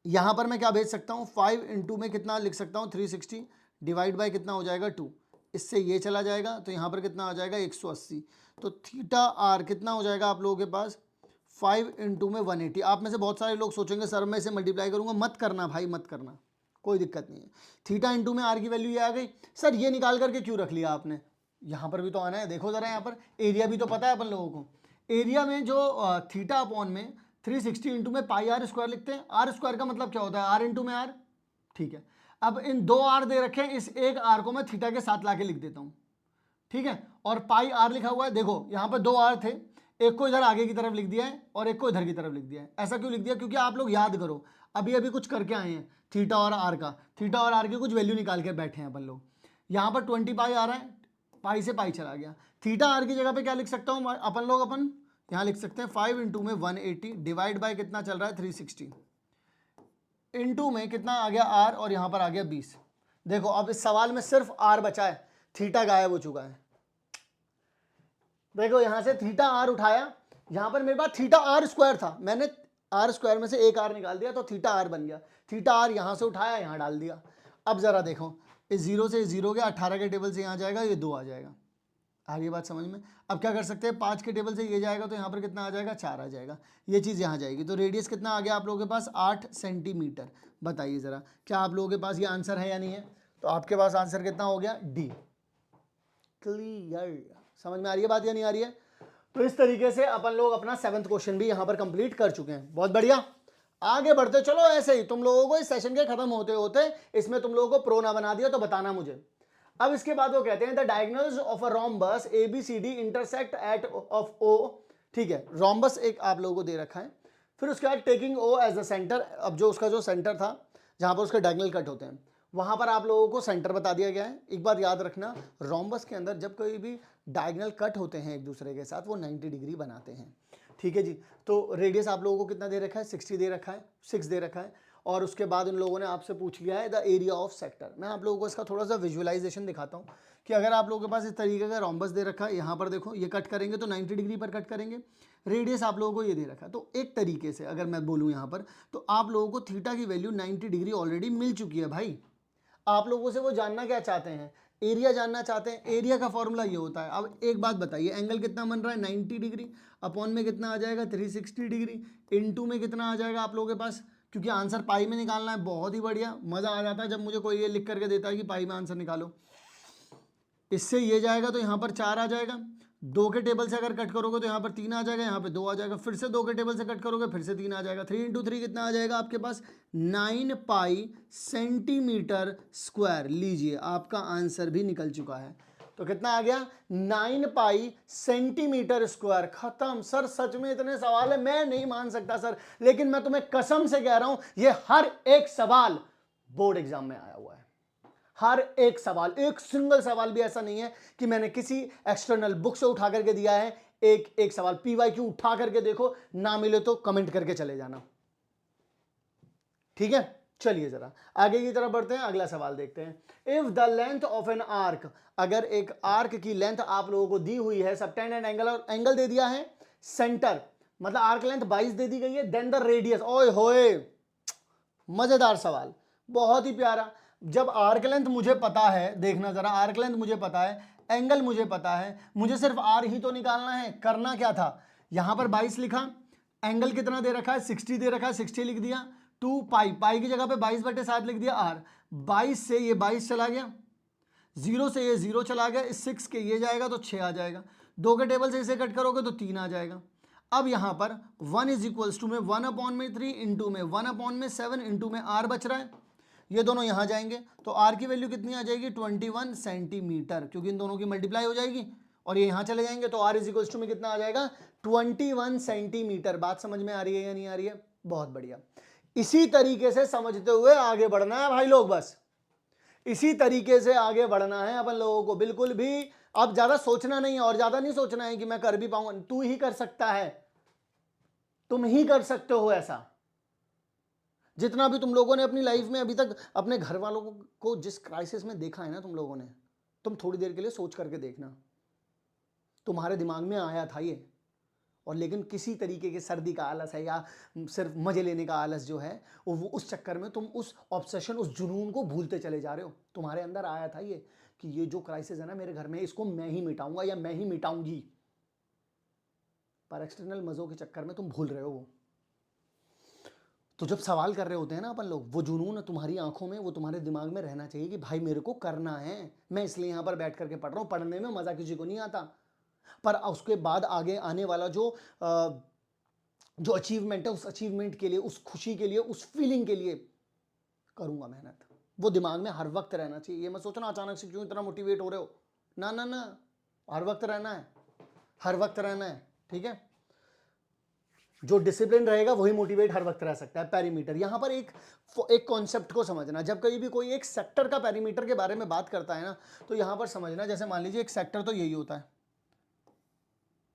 यहाँ पर मैं क्या भेज सकता हूँ, 5 इंटू में कितना लिख सकता हूँ 360 डिवाइड बाई कितना हो जाएगा 2, इससे ये चला जाएगा तो यहाँ पर कितना आ जाएगा 180। तो थीटा आर कितना हो जाएगा आप लोगों के पास 5 इंटू में 180। आप में से बहुत सारे लोग सोचेंगे सर मैं इसे मल्टीप्लाई करूँगा, मत करना भाई मत करना, कोई दिक्कत नहीं है। थीटा इंटू में आर की वैल्यू ये आ गई। सर ये निकाल करके क्यों रख लिया आपने, यहाँ पर भी तो आना है। देखो ज़रा यहाँ पर एरिया भी तो पता है अपन लोगों को, एरिया में जो थीटा अपॉन में 360 इंटू में पाई आर स्क्वायर लिखते हैं। आर स्क्वायर का मतलब क्या होता है, आर इंटू में आर, ठीक है। अब इन 2 आर दे रखे हैं, इस एक आर को मैं थीटा के साथ लाके लिख देता हूँ, ठीक है। और पाई आर लिखा हुआ है, देखो यहाँ पर 2 आर थे, एक को इधर आगे की तरफ लिख दिया है और एक को इधर की तरफ लिख दिया है। ऐसा क्यों लिख दिया, क्योंकि आप लोग याद करो अभी अभी कुछ करके आए हैं, थीटा और आर का, थीटा और आर की कुछ वैल्यू निकाल के बैठे हैं अपन लोग। यहाँ पर 20 पाई आ रहा है, पाई से पाई चला गया। थीटा आर की जगह पे क्या लिख सकता हूँ अपन यहाँ लिख सकते हैं 5 इंटू में 180 डिवाइड बाय कितना चल रहा है 360, इंटू में कितना आ गया आर, और यहाँ पर आ गया 20। देखो अब इस सवाल में सिर्फ आर बचा है, थीटा गायब हो चुका है। देखो यहाँ से थीटा आर उठाया, यहाँ पर मेरे पास थीटा आर स्क्वायर था, मैंने आर स्क्वायर में से एक आर निकाल दिया तो थीटा आर बन गया। थीटा आर यहाँ से उठाया यहाँ डाल दिया। अब जरा देखो इस 0 से 0 गया, 18 के टेबल से यहाँ जाएगा, ये 2 आ जाएगा। आ रही बात समझ में? अब क्या कर सकते हैं, 5 के टेबल से ये जाएगा तो यहाँ पर कितना आ जाएगा 4 आ जाएगा, ये चीज़ यहाँ जाएगी। तो रेडियस कितना आ गया आप लोगों के पास 8 सेंटीमीटर। बताइए ज़रा क्या आप लोगों के पास ये आंसर है या नहीं है? तो आपके पास आंसर कितना हो गया, डी। क्लियर, समझ में आ रही है बात या नहीं आ रही है? तो इस तरीके से अपन लोग अपना 7th क्वेश्चन भी यहाँ पर कंप्लीट कर चुके हैं। बहुत बढ़िया, आगे बढ़ते चलो। ऐसे ही तुम लोगों को इस सेशन के खत्म होते होते इसमें तुम लोगों को प्रो ना बना दिया तो बताना मुझे। अब इसके बाद वो कहते हैं the diagonals of a rhombus ABCD intersect at of O, ठीक है। रोम्बस एक आप लोगों को दे रखा है, फिर उसके बाद taking O as the centre. अब जो उसका जो सेंटर था जहां पर उसके डायगोनल कट होते हैं वहां पर आप लोगों को सेंटर बता दिया गया है। एक बात याद रखना, रोम्बस के अंदर जब कोई भी डायगोनल कट होते हैं एक दूसरे के साथ वो 90 डिग्री बनाते हैं, ठीक है जी। तो रेडियस आप लोगों को कितना दे रखा है, 60 दे रखा है, 6 दे रखा है। और उसके बाद उन लोगों ने आपसे पूछ लिया है द एरिया ऑफ सेक्टर। मैं आप लोगों को इसका थोड़ा सा विजुअलाइजेशन दिखाता हूँ कि अगर आप लोगों के पास इस तरीके का रोम्बस दे रखा है, यहाँ पर देखो ये कट करेंगे तो 90 डिग्री पर कट करेंगे, रेडियस आप लोगों को ये दे रखा है। तो एक तरीके से अगर मैं बोलूँ यहाँ पर, तो आप लोगों को थीटा की वैल्यू 90 डिग्री ऑलरेडी मिल चुकी है भाई। आप लोगों से वो जानना क्या चाहते हैं, एरिया जानना चाहते हैं। एरिया का फॉर्मूला ये होता है। अब एक बात बताइए, एंगल कितना बन रहा है 90 डिग्री, अपॉन में कितना आ जाएगा 360 डिग्री, इनटू में कितना आ जाएगा आप लोगों के पास, क्योंकि आंसर पाई में निकालना है। बहुत ही बढ़िया, मज़ा आ जाता है जब मुझे कोई ये लिख करके देता है कि पाई में आंसर निकालो। इससे ये जाएगा तो यहाँ पर 4 आ जाएगा, 2 के टेबल से अगर कट करोगे तो यहाँ पर 3 आ जाएगा, यहाँ पे 2 आ जाएगा, फिर से 2 के टेबल से कट करोगे फिर से 3 आ जाएगा। 3 इंटू 3 कितना आ जाएगा आपके पास 9 पाई सेंटीमीटर स्क्वायर। लीजिए आपका आंसर भी निकल चुका है। तो कितना आ गया 9 पाई सेंटीमीटर स्क्वायर। खत्म सर, सच में इतने सवाल है, मैं नहीं मान सकता सर, लेकिन मैं तुम्हें कसम से कह रहा हूं ये हर एक सवाल बोर्ड एग्जाम में आया हुआ है। हर एक सवाल, एक सिंगल सवाल भी ऐसा नहीं है कि मैंने किसी एक्सटर्नल बुक से उठा करके दिया है। एक एक सवाल PYQ उठा करके देखो, ना मिले तो कमेंट करके चले जाना, ठीक है। चलिए जरा आगे की तरफ बढ़ते हैं, अगला सवाल देखते हैं। If the length of an arc, अगर एक आर्क की लेंथ आप लोगों को दी हुई है, सबटेंड एंगल और एंगल दे दिया है, सेंटर मतलब आर्क लेंथ 22 दे दी गई है, देन द रेडियस। ओए होए, मजेदार सवाल, बहुत ही प्यारा। जब आर्क लेंथ मुझे पता है, देखना जरा, आर्क लेंथ मुझे पता है, एंगल मुझे पता है, मुझे सिर्फ आर ही तो निकालना है। करना क्या था, यहां पर 22 लिखा, एंगल कितना दे रखा है 60 दे रखा है, 60 लिख दिया, 2 पाई, पाई की जगह पे 22/7 लिख दिया आर। 22 से ये 22 चला गया, 0 से ये 0 चला गया, इस 6 के ये जाएगा तो 6 आ जाएगा, 2 के टेबल से इसे कट करोगे तो 3 आ जाएगा। अब यहां पर 1 इज इक्वल्स टू में 1/3 इंटू में 1/7 इंटू में आर बच रहा है, ये दोनों यहां जाएंगे तो आर की वैल्यू कितनी आ जाएगी 21 सेंटीमीटर, क्योंकि इन दोनों की मल्टीप्लाई हो जाएगी और ये यहां चले जाएंगे तो आर इज इक्वल्स टू में कितना आ जाएगा 21 सेंटीमीटर। बात समझ में आ रही है या नहीं आ रही है? बहुत बढ़िया। इसी तरीके से समझते हुए आगे बढ़ना है भाई लोग, बस इसी तरीके से आगे बढ़ना है अपन लोगों को, बिल्कुल भी अब ज्यादा सोचना नहीं है और ज्यादा नहीं सोचना है कि मैं कर भी पाऊंगा। तू ही कर सकता है, तुम ही कर सकते हो ऐसा। जितना भी तुम लोगों ने अपनी लाइफ में अभी तक अपने घर वालों को जिस क्राइसिस में देखा है ना तुम लोगों ने, तुम थोड़ी देर के लिए सोच करके देखना, तुम्हारे दिमाग में आया था ये, और लेकिन किसी तरीके के सर्दी का आलस है या सिर्फ मजे लेने का आलस जो है वो उस चक्कर में तुम उस ऑब्सेशन, उस जुनून को भूलते चले जा रहे हो। तुम्हारे अंदर आया था ये कि ये जो क्राइसिस है ना मेरे घर में, इसको मैं ही मिटाऊंगा या मैं ही मिटाऊंगी, पर एक्सटर्नल मजों के चक्कर में तुम भूल रहे हो वो। तो जब सवाल कर रहे होते हैं ना अपन लोग, वो जुनून तुम्हारी आंखों में, वो तुम्हारे दिमाग में रहना चाहिए कि भाई मेरे को करना है, मैं इसलिए यहाँ पर बैठ करके पढ़ रहा हूँ। पढ़ने में मजा किसी को नहीं आता, पर उसके बाद आगे आने वाला जो अचीवमेंट है, उस अचीवमेंट के लिए, उस खुशी के लिए, उस फीलिंग के लिए करूंगा मेहनत, वो दिमाग में हर वक्त रहना चाहिए। ये मत सोचना अचानक से क्यों इतना मोटिवेट हो रहे हो, ना ना ना, हर वक्त रहना है, हर वक्त रहना है, ठीक है। जो डिसिप्लिन रहेगा वही मोटिवेट हर वक्त रह सकता है। पेरीमीटर, यहां पर एक कॉन्सेप्ट को समझना, जब कहीं भी कोई एक सेक्टर का पेरीमीटर के बारे में बात करता है ना, तो यहां पर समझना, जैसे मान लीजिए एक सेक्टर तो यही होता है,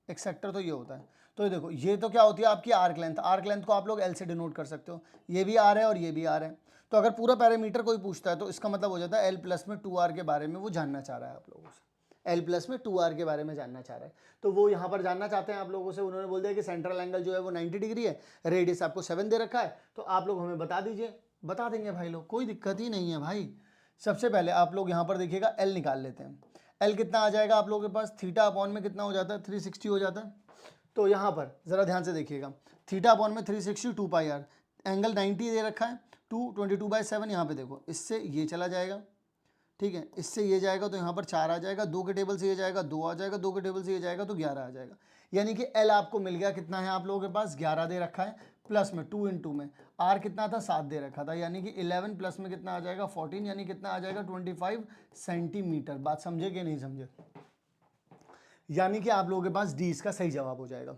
एक सेक्टर तो ये होता है। तो ये देखो, ये तो क्या होती है आपकी आर्क लेंथ। आर्क लेंथ को आप लोग एल से डिनोट कर सकते हो, ये भी आर है और ये भी आर है। तो अगर पूरा पैरामीटर कोई पूछता है तो इसका मतलब हो जाता है एल प्लस में 2r के बारे में वो जानना चाह रहा है आप लोगों से, एल प्लस में 2r के बारे में जानना चाह रहा है। तो वो यहाँ पर जानना चाहते हैं आप लोगों से, उन्होंने बोल दिया कि सेंट्रल एंगल जो है वो 90 डिग्री है, रेडियस आपको 7 दे रखा है, तो आप लोग हमें बता दीजिए। बता देंगे भाई लोग, कोई दिक्कत ही नहीं है भाई। सबसे पहले आप लोग यहाँ पर देखिएगा एल निकाल लेते हैं। एल कितना आ जाएगा आप लोगों के पास, थीटा अपॉन में कितना हो जाता है 360 हो जाता है। तो यहाँ पर ज़रा ध्यान से देखिएगा, थीटा अपॉन में 360 2 पाई आर, एंगल 90 दे रखा है, 22/7 यहाँ पे देखो, इससे ये चला जाएगा, ठीक है, इससे ये जाएगा तो यहाँ पर 4 आ जाएगा, 2 के टेबल से ये जाएगा 2 आ जाएगा, 2 के टेबल से ये जाएगा तो 11 आ जाएगा। यानी कि एल आपको मिल गया, कितना है आप लोगों के पास 11 दे रखा है, प्लस में 2 × 2 में आर कितना था 7 दे रखा था, यानी कि 11 प्लस में कितना आ जाएगा 14, यानी कितना आ जाएगा 25 सेंटीमीटर। बात समझे कि नहीं समझे? यानी कि आप लोगों के पास डी इसका सही जवाब हो जाएगा।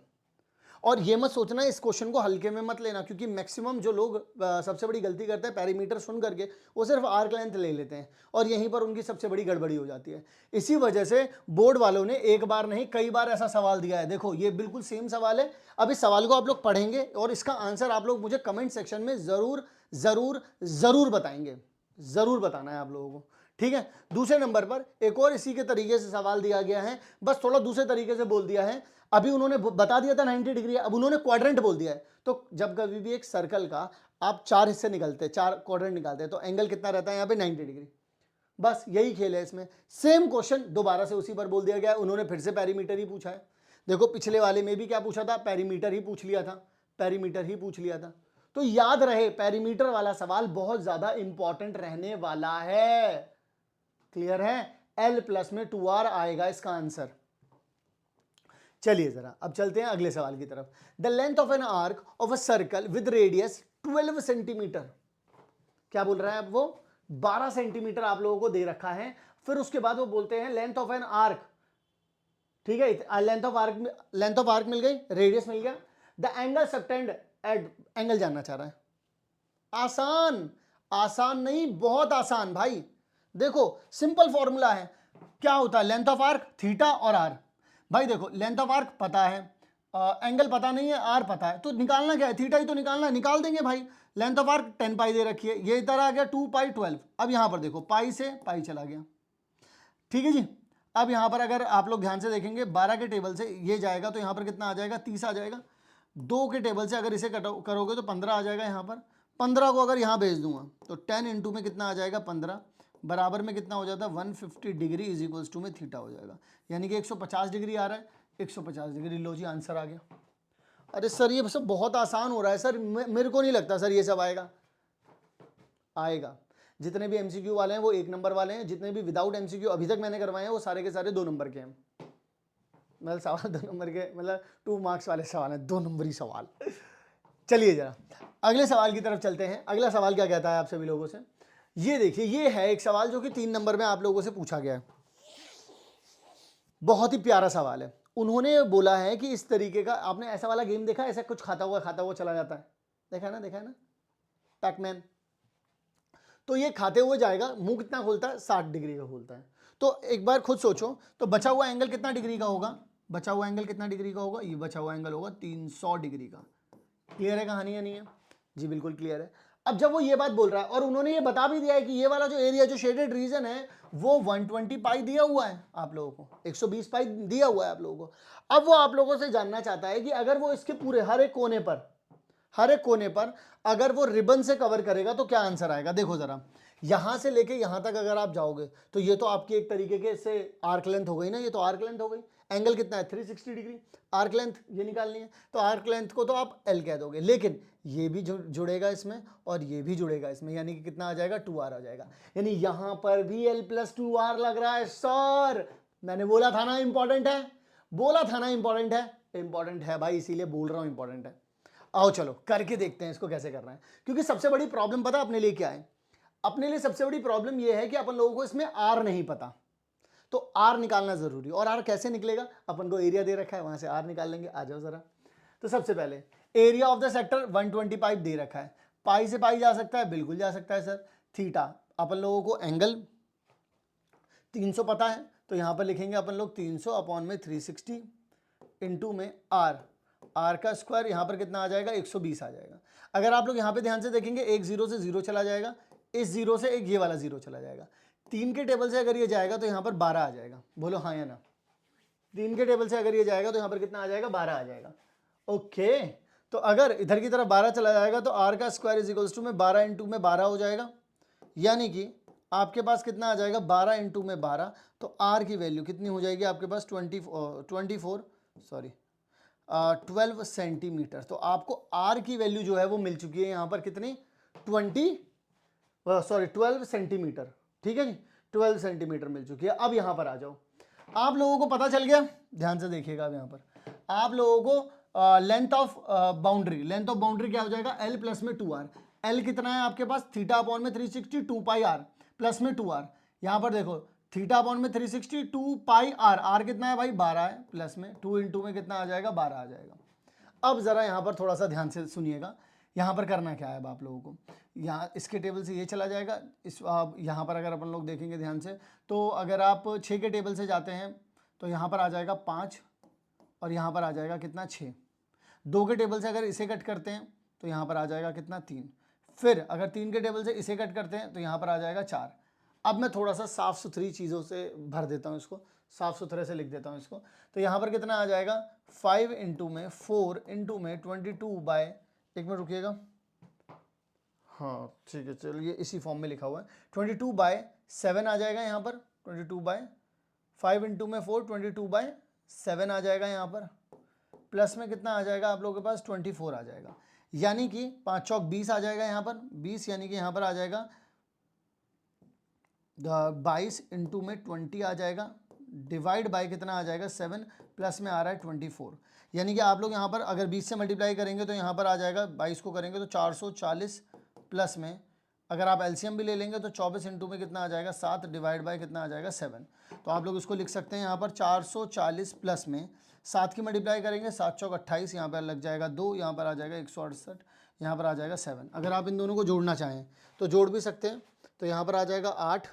और ये मत सोचना इस क्वेश्चन को हल्के में मत लेना, क्योंकि मैक्सिमम जो लोग सबसे बड़ी गलती करते हैं पैरीमीटर सुन करके वो सिर्फ आर्क लेंथ ले लेते हैं और यहीं पर उनकी सबसे बड़ी गड़बड़ी हो जाती है। इसी वजह से बोर्ड वालों ने एक बार नहीं कई बार ऐसा सवाल दिया है। देखो ये बिल्कुल सेम सवाल है, अब इस सवाल को आप लोग पढ़ेंगे और इसका आंसर आप लोग मुझे कमेंट सेक्शन में ज़रूर जरूर जरूर बताएंगे, जरूर बताना है आप लोगों को, ठीक है। दूसरे नंबर पर एक और इसी के तरीके से सवाल दिया गया है, बस थोड़ा दूसरे तरीके से बोल दिया है। अभी उन्होंने बता दिया था 90 डिग्री, अब उन्होंने क्वाड्रेंट बोल दिया है। तो जब कभी भी एक सर्कल का आप 4 हिस्से निकलते हैं, 4 क्वाड्रेंट निकालते हैं, तो एंगल कितना रहता है यहाँ पे 90 डिग्री। बस यही खेल है इसमें। सेम क्वेश्चन दोबारा से उसी पर बोल दिया गया है, उन्होंने फिर से पेरीमीटर ही पूछा है। देखो पिछले वाले में भी क्या पूछा था, पेरीमीटर ही पूछ लिया था, पेरीमीटर ही पूछ लिया था। तो याद रहे पेरीमीटर वाला सवाल बहुत ज्यादा इंपॉर्टेंट रहने वाला है। क्लियर है, L प्लस में 2R आएगा इसका आंसर। चलिए जरा अब चलते हैं अगले सवाल की तरफ। The length of an arc of a circle with radius 12 centimetre. क्या बोल रहा है अब वो, 12 सेंटीमीटर आप लोगों को दे रखा है। फिर उसके बाद वो बोलते हैं लेंथ ऑफ एन आर्क, ठीक है, लेंथ ऑफ आर्क मिल गई, रेडियस मिल गया, the angle subtended at, angle जानना चाह रहा है। आसान, आसान नहीं बहुत आसान भाई। देखो सिंपल फॉर्मूला है, क्या होता है लेंथ ऑफ आर्क थीटा और आर। भाई देखो लेंथ ऑफ आर्क पता है, एंगल पता नहीं है, आर पता है, तो निकालना क्या है, थीटा ही तो निकालना है, निकाल देंगे भाई। लेंथ ऑफ आर्क 10 पाई दे रखी है, ये इधर आ गया 2 पाई 12। अब यहां पर देखो पाई से पाई चला गया, ठीक है जी। अब यहां पर अगर आप लोग ध्यान से देखेंगे 12 के टेबल से ये जाएगा तो यहां पर कितना आ जाएगा, 30 आ जाएगा। 2 के टेबल से अगर इसे करोगे तो 15 आ जाएगा यहां पर। 15 को अगर यहां भेज दूंगा तो 10 इंटू में कितना आ जाएगा 15, बराबर में कितना हो जाता है 150 डिग्री इज इक्वल्स टू में थीटा हो जाएगा, यानी कि 150 डिग्री आ रहा है, 150 डिग्री। लो जी आंसर आ गया। अरे सर ये सब बहुत आसान हो रहा है सर, मेरे को नहीं लगता सर ये सब आएगा। आएगा, जितने भी एमसीक्यू वाले हैं वो 1 नंबर वाले हैं, जितने भी विदाउट एमसीक्यू अभी तक मैंने करवाए हैं वो सारे के सारे 2 नंबर के हैं। मतलब सवाल 2 नंबर के, मतलब 2 मार्क्स वाले सवाल हैं, 2 नंबरी सवाल। चलिए जरा अगले सवाल की तरफ चलते हैं। अगला सवाल क्या कहता है आप सभी लोगों से, ये देखिए, ये है एक सवाल जो कि 3 नंबर में आप लोगों से पूछा गया है। बहुत ही प्यारा सवाल है। उन्होंने बोला है कि इस तरीके का, आपने ऐसा वाला गेम देखा, ऐसा कुछ खाता हुआ चला जाता है, देखा है ना पैकमैन। तो ये खाते हुए जाएगा, मुंह कितना खोलता है 60 डिग्री का खोलता है। तो एक बार खुद सोचो, तो बचा हुआ एंगल कितना डिग्री का होगा, बचा हुआ एंगल कितना डिग्री का होगा, ये बचा हुआ एंगल होगा 300 डिग्री का। क्लियर है कहानी या नहीं है जी, बिल्कुल क्लियर है। अब जब वो ये बात बोल रहा है और उन्होंने ये बता भी दिया है कि ये वाला जो एरिया जो शेडेड रीजन है वो 120 पाई दिया हुआ है आप लोगों को, 120 पाई दिया हुआ है आप लोगों को। अब वो आप लोगों से जानना चाहता है कि अगर वो इसके पूरे हर एक कोने पर अगर वो रिबन से कवर करेगा तो क्या आंसर आएगा। देखो जरा, यहां से लेके यहां तक अगर आप जाओगे तो ये तो आपकी एक तरीके के से आर्क लेंथ हो गई ना, ये तो आर्क लेंथ हो गई। एंगल कितना है 360 डिग्री, आर्क लेंथ ये निकालनी है, तो आर्क लेंथ को तो आप एल कह दोगे, लेकिन ये भी जुड़ेगा इसमें और ये भी जुड़ेगा इसमें, यानी कि कितना आ जाएगा 2r आ जाएगा। यानी यहां पर भी l प्लस 2r लग रहा है। सर मैंने बोला था ना इंपॉर्टेंट है, बोला था ना इंपॉर्टेंट है, इंपॉर्टेंट है भाई, इसीलिए बोल रहा हूं इंपॉर्टेंट है। आओ चलो करके देखते हैं इसको कैसे करना है, क्योंकि सबसे बड़ी प्रॉब्लम पता अपने लिए क्या है, अपने लिए सबसे बड़ी प्रॉब्लम यह है कि अपन लोगों को इसमें आर नहीं पता, तो आर निकालना जरूरी। और आर कैसे निकलेगा, अपन को एरिया दे रखा है वहां से आर निकाल लेंगे। आ जाओ जरा, तो सबसे पहले एरिया ऑफ द सेक्टर 120 पाई दे रखा है, पाई से पाई जा सकता है, बिल्कुल जा सकता है सर। थीटा अपन लोगों को एंगल 300 पता है, तो यहां पर लिखेंगे अपन लोग 300 अपॉन में 360 इंटू में आर, आर का स्क्वायर यहां पर कितना आ जाएगा 120 आ जाएगा। अगर आप लोग यहां पे ध्यान से देखेंगे एक जीरो से जीरो चला जाएगा, इस जीरो से एक ये वाला जीरो चला जाएगा, 3 के टेबल से अगर ये जाएगा तो यहां पर 12 आ जाएगा। बोलो हाँ या ना, 3 के टेबल से अगर ये जाएगा तो यहां पर कितना आ जाएगा 12 आ जाएगा। ओके, तो अगर इधर की तरफ 12 चला जाएगा तो आर का स्क्वायर इज इक्वल्स टू में 12 इंटू में 12 हो जाएगा, यानी कि आपके पास कितना आ जाएगा 12 इंटू में 12, तो आर की वैल्यू कितनी हो जाएगी आपके पास 12 सेंटीमीटर। तो आपको आर की वैल्यू जो है वो मिल चुकी है यहाँ पर कितनी 12 सेंटीमीटर, ठीक है जी, 12 सेंटीमीटर मिल चुकी है। अब यहाँ पर आ जाओ, आप लोगों को पता चल गया, ध्यान से देखिएगा। अब यहाँ पर आप लोगों को लेंथ ऑफ बाउंड्री क्या हो जाएगा L प्लस में 2r। L कितना है आपके पास थीटा अपॉन में 360 2 पाई r प्लस में 2r। यहाँ पर देखो थीटा अपॉन में 360 2 पाई r, r कितना है भाई 12 है, प्लस में 2 इंटू में कितना आ जाएगा 12 आ जाएगा। अब जरा यहाँ पर थोड़ा सा ध्यान से सुनिएगा, यहाँ पर करना क्या है अब आप लोगों को, यहाँ इसके टेबल से ये चला जाएगा, इस यहाँ पर अगर अपन लोग देखेंगे ध्यान से, तो अगर आप 6 के टेबल से जाते हैं तो यहाँ पर आ जाएगा 5 और यहाँ पर आ जाएगा कितना 6। 2 के टेबल से अगर इसे कट करते हैं तो यहाँ पर आ जाएगा कितना 3, फिर अगर 3 के टेबल से इसे कट करते हैं तो यहाँ पर आ जाएगा 4। अब मैं थोड़ा सा साफ सुथरी चीज़ों से भर देता हूँ इसको, साफ सुथरे से लिख देता हूँ इसको। तो यहाँ पर कितना आ जाएगा 5 इंटू में 4 इंटू में 22 बाय, एक मिनट रुकिएगा, हाँ ठीक है चलिए इसी फॉर्म में लिखा हुआ है, 22 बाय 7 आ जाएगा यहाँ पर, 22 बाय 5 इंटू में 4 22 बाय 7 आ जाएगा यहाँ पर, प्लस में कितना आ जाएगा आप लोगों के पास 24 आ जाएगा, यानी कि 5 चौक 20 आ जाएगा यहाँ पर 20, यानी कि यहाँ पर आ जाएगा 22 इंटू में 20 आ जाएगा, डिवाइड बाय कितना आ जाएगा 7, प्लस में आ रहा है 24, यानी कि आप लोग यहाँ पर अगर 20 से मल्टीप्लाई करेंगे तो यहाँ पर आ जाएगा 22 को करेंगे तो 440, प्लस में अगर आप एलसीएम भी ले लेंगे तो 24 इंटू में कितना आ जाएगा 7, डिवाइड बाय कितना आ जाएगा 7। तो आप लोग इसको लिख सकते हैं यहाँ पर 440 प्लस में 7 की मल्टीप्लाई करेंगे, 7 चौक 28, यहाँ पर लग जाएगा 2, यहाँ पर आ जाएगा 168, यहाँ पर आ जाएगा 7। अगर आप इन दोनों को जोड़ना चाहें तो जोड़ भी सकते हैं, तो यहाँ पर आ जाएगा 8,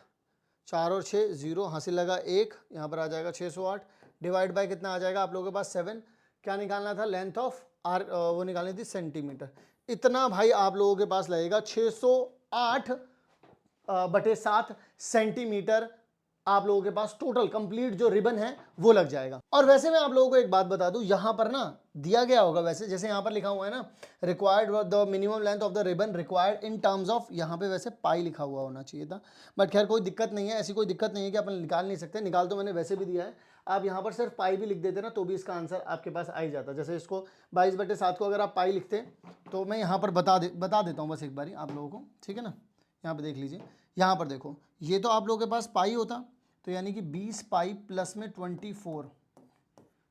4 और 6 0, हासिल लगा 1, यहाँ पर आ जाएगा 608, डिवाइड बाय कितना आ जाएगा आप लोगों के पास 7। क्या निकालना था, लेंथ ऑफ आर, वो निकालनी थी सेंटीमीटर। इतना भाई आप लोगों के पास लगेगा 608/7 सेंटीमीटर आप लोगों के पास टोटल कंप्लीट जो रिबन है वो लग जाएगा। और वैसे मैं आप लोगों को एक बात बता दूं, यहां पर ना दिया गया होगा वैसे, जैसे यहां पर लिखा हुआ है ना required the minimum length of the ribbon required in terms of, यहां पे वैसे पाई लिखा हुआ होना चाहिए था, बट खैर कोई दिक्कत नहीं है, ऐसी कोई दिक्कत नहीं है कि अपन निकाल नहीं सकते, निकाल तो मैंने वैसे भी दिया है। आप यहाँ पर सिर्फ पाई भी लिख देते ना तो भी इसका आंसर आपके पास आ ही जाता। जैसे इसको 22/7 को अगर आप पाई लिखते तो मैं यहाँ पर बता देता हूँ बस एक बारी आप लोगों को, ठीक है ना। यहाँ पर देख लीजिए, यहाँ पर देखो ये तो आप लोगों के पास पाई होता, तो यानी कि 20 पाई प्लस में 24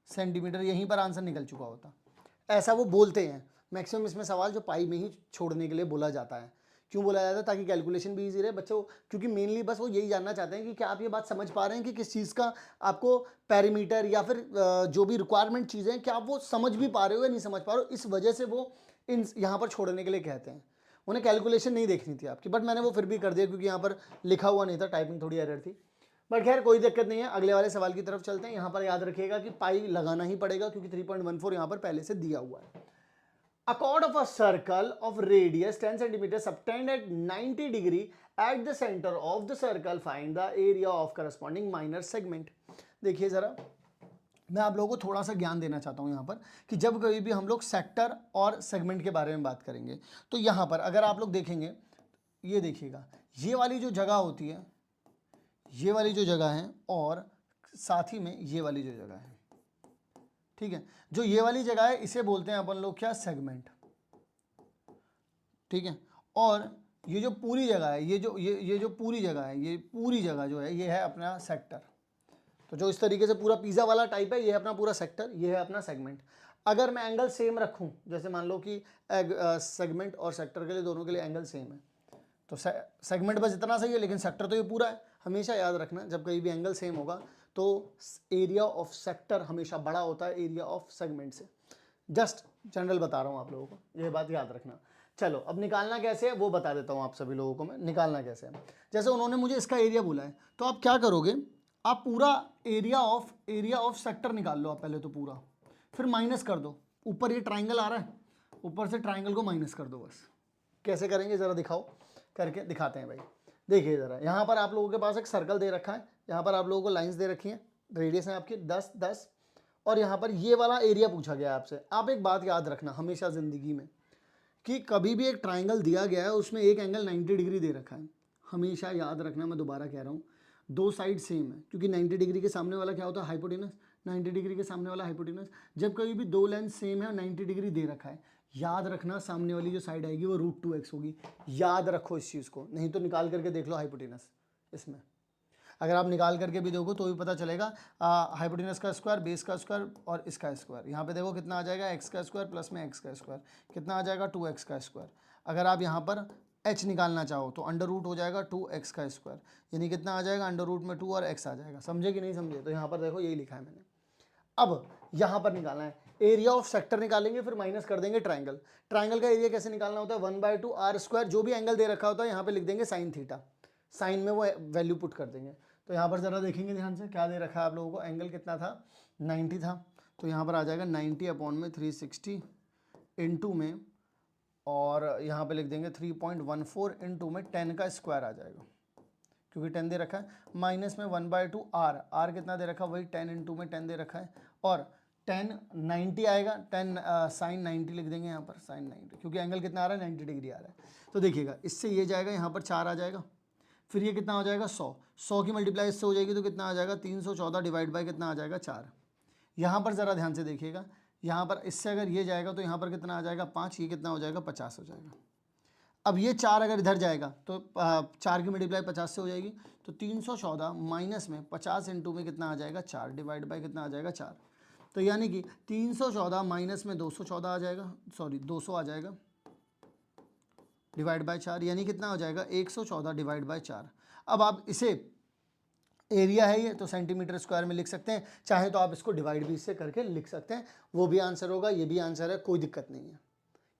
सेंटीमीटर, यहीं पर आंसर निकल चुका होता। ऐसा वो बोलते हैं मैक्सिमम इसमें सवाल जो पाई में ही छोड़ने के लिए बोला जाता है। क्यों बोला जाता है, ताकि कैलकुलेशन भी इजी रहे बच्चों, क्योंकि मेनली बस वो यही जानना चाहते हैं कि क्या आप ये बात समझ पा रहे हैं कि किस चीज़ का आपको पैरामीटर या फिर जो भी रिक्वायरमेंट चीज़ें हैं क्या आप वो समझ भी पा रहे हो या नहीं समझ पा रहे हो। इस वजह से वो इन यहाँ पर छोड़ने के लिए कहते हैं। उन्हें कैलकुलेशन नहीं देखनी थी आपकी, बट मैंने वो फिर भी कर दिया क्योंकि यहाँ पर लिखा हुआ नहीं था, टाइपिंग थोड़ी एरर थी, बट खैर कोई दिक्कत नहीं है। अगले वाले सवाल की तरफ चलते हैं। यहाँ पर याद रखिएगा कि पाई लगाना ही पड़ेगा क्योंकि 3.14 यहाँ पर पहले से दिया हुआ है। A chord of a circle of radius 10 cm subtend at 90 degree at the center of the circle, find the area of corresponding minor segment। देखिए जरा, मैं आप लोगों को थोड़ा सा ज्ञान देना चाहता हूँ यहाँ पर कि जब कभी भी हम लोग सेक्टर और सेगमेंट के बारे में बात करेंगे तो यहाँ पर अगर आप लोग देखेंगे, ये देखिएगा ये वाली जो जगह होती है, ये वाली जो जगह है और साथ ही में ये वाली जो जगह है, ठीक है, जो ये वाली जगह है इसे बोलते हैं अपन लोग क्या, सेगमेंट, ठीक है। और ये जो पूरी जगह है, ये जो पूरी जगह है, ये पूरी जगह जो है ये है अपना सेक्टर। तो जो इस तरीके से पूरा पिज़्ज़ा वाला टाइप है ये है अपना पूरा सेक्टर, ये है अपना सेगमेंट। अगर मैं एंगल सेम रखूं, जैसे मान लो कि सेगमेंट और सेक्टर के लिए दोनों के लिए एंगल सेम है, तो सेगमेंट बस इतना सही है लेकिन सेक्टर तो ये पूरा है। हमेशा याद रखना जब कहीं भी एंगल सेम होगा तो एरिया ऑफ सेक्टर हमेशा बड़ा होता है एरिया ऑफ सेगमेंट से। जस्ट जनरल बता रहा हूँ आप लोगों को, ये बात याद रखना। चलो अब निकालना कैसे है वो बता देता हूँ आप सभी लोगों को मैं, निकालना कैसे है। जैसे उन्होंने मुझे इसका एरिया बोला है तो आप क्या करोगे, आप पूरा एरिया ऑफ सेक्टर निकाल लो आप पहले तो पूरा, फिर माइनस कर दो। ऊपर ये ट्राइंगल आ रहा है, ऊपर से ट्राइंगल को माइनस कर दो बस। कैसे करेंगे ज़रा दिखाओ, करके दिखाते हैं भाई। देखिए ज़रा, यहाँ पर आप लोगों के पास एक सर्कल दे रखा है, यहाँ पर आप लोगों को लाइंस दे रखी हैं, रेडियस है आपकी 10 10, और यहाँ पर ये वाला एरिया पूछा गया है आपसे। आप एक बात याद रखना हमेशा ज़िंदगी में कि कभी भी एक ट्राइंगल दिया गया है उसमें एक एंगल 90 डिग्री दे रखा है, हमेशा याद रखना। मैं दोबारा कह रहा हूँ, दो साइड सेम है क्योंकि 90 डिग्री के सामने वाला क्या होता है, हाइपोटेनस। 90 डिग्री के सामने वाला हाइपोटेनस। जब कभी भी दो लेंथ सेम है और 90 डिग्री दे रखा है, याद रखना सामने वाली जो साइड आएगी वो √2x होगी। याद रखो इस चीज़ को, नहीं तो निकाल करके देख लो हाइपोटेनस। इसमें अगर आप निकाल करके भी देखो तो भी पता चलेगा, हाइपोटेनस का स्क्वायर, बेस का स्क्वायर और इसका स्क्वायर। यहाँ पे देखो कितना आ जाएगा, x का स्क्वायर प्लस में x का स्क्वायर कितना आ जाएगा, 2x का स्क्वायर। अगर आप यहाँ पर h निकालना चाहो तो अंडर रूट हो जाएगा 2x का स्क्वायर, यानी कितना आ जाएगा, अंडर रूट में 2 और x आ जाएगा। समझे कि नहीं समझे, तो यहाँ पर देखो यही लिखा है मैंने। अब यहाँ पर निकालना है एरिया ऑफ सेक्टर, निकालेंगे फिर माइनस कर देंगे ट्राइंगल। ट्राइंगल का एरिया कैसे निकालना होता है, 1/2 r स्क्वायर, जो भी एंगल दे रखा होता है यहाँ पे लिख देंगे साइन थीटा, साइन में वो वैल्यू पुट कर देंगे। तो यहाँ पर ज़रा देखेंगे ध्यान से क्या दे रखा है आप लोगों को, एंगल कितना था, 90 था, तो यहाँ पर आ जाएगा 90 अपॉन में 360 इंटू में और यहाँ पे लिख देंगे 3.14 इंटू में 10 का स्क्वायर आ जाएगा, क्योंकि 10 दे रखा है, माइनस में 1/2 आर कितना दे रखा है, वही 10 इंटू में 10 दे रखा है, और 10 90 आएगा, 10 साइन 90 लिख देंगे यहाँ पर, साइन 90, क्योंकि एंगल कितना आ रहा है, 90 डिग्री आ रहा है। तो देखिएगा इससे ये जाएगा, यहाँ पर 4 आ जाएगा, फिर ये कितना हो जाएगा 100 की मल्टीप्लाई इससे हो जाएगी तो कितना आ जाएगा 314 डिवाइड बाई कितना आ जाएगा 4। यहाँ पर ज़रा ध्यान से देखिएगा, यहाँ पर इससे अगर ये जाएगा तो यहाँ पर कितना आ जाएगा 5, ये कितना हो जाएगा 50 हो जाएगा। अब ये 4 अगर इधर जाएगा तो 4 की मल्टीप्लाई 50 से हो जाएगी, तो 314 माइनस में 50 इंटू में कितना आ जाएगा 4 डिवाइड बाई कितना आ जाएगा 4। तो यानी कि 314 माइनस में 214 आ जाएगा, सॉरी 200 आ जाएगा डिवाइड बाय 4, यानी कितना हो जाएगा 114 डिवाइड बाय 4। अब आप इसे, एरिया है ये तो सेंटीमीटर स्क्वायर में लिख सकते हैं, चाहे तो आप इसको डिवाइड भी इससे करके लिख सकते हैं, वो भी आंसर होगा, ये भी आंसर है, कोई दिक्कत नहीं है।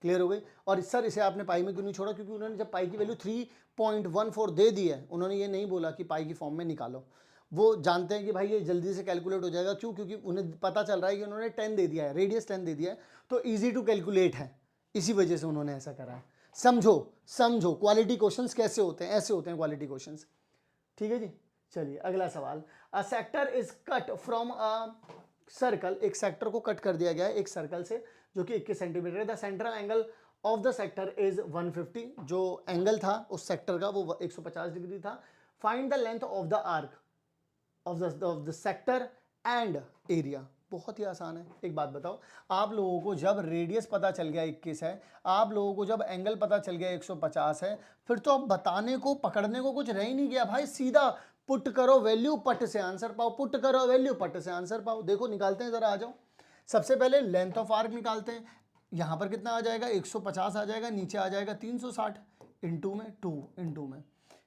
क्लियर हो गई। और सर इसे आपने पाई में क्यों नहीं छोड़ा, क्योंकि उन्होंने जब पाई की वैल्यू 3.14 दे दी है, उन्होंने ये नहीं बोला कि पाई की फॉर्म में निकालो, वो जानते हैं कि भाई ये जल्दी से कैलकुलेट हो जाएगा। क्यों? क्योंकि उन्हें पता चल रहा है कि उन्होंने 10 दे दिया है, रेडियस 10 दे दिया है, तो ईजी टू कैलकुलेट है, इसी वजह से उन्होंने ऐसा करा है। समझो क्वालिटी क्वेश्चंस कैसे होते हैं, ऐसे होते हैं क्वालिटी क्वेश्चंस। ठीक है जी, चलिए अगला सवाल। A sector is cut from a circle, एक सेक्टर को कट कर दिया गया है एक सर्कल से जो कि 21 सेंटीमीटर है। The central angle of the sector is 150, जो एंगल था उस सेक्टर का वो 150 डिग्री था। Find the length of the arc of the sector and area. बहुत ही आसान है। एक बात बताओ, आप लोगों को जब रेडियस पता चल गया 21 है, आप लोगों को जब एंगल पता चल गया 150 है, फिर तो अब बताने को पकड़ने को कुछ रह ही नहीं गया भाई, सीधा पुट करो वैल्यू, पट से आंसर पाओ, पुट करो वैल्यू, पट से आंसर पाओ। देखो निकालते हैं, जरा आ जाओ। सबसे पहले लेंथ ऑफ आर्क निकालते हैं। यहाँ पर कितना आ जाएगा 150 आ जाएगा, नीचे आ जाएगा 360 इंटू में 2 इंटू में,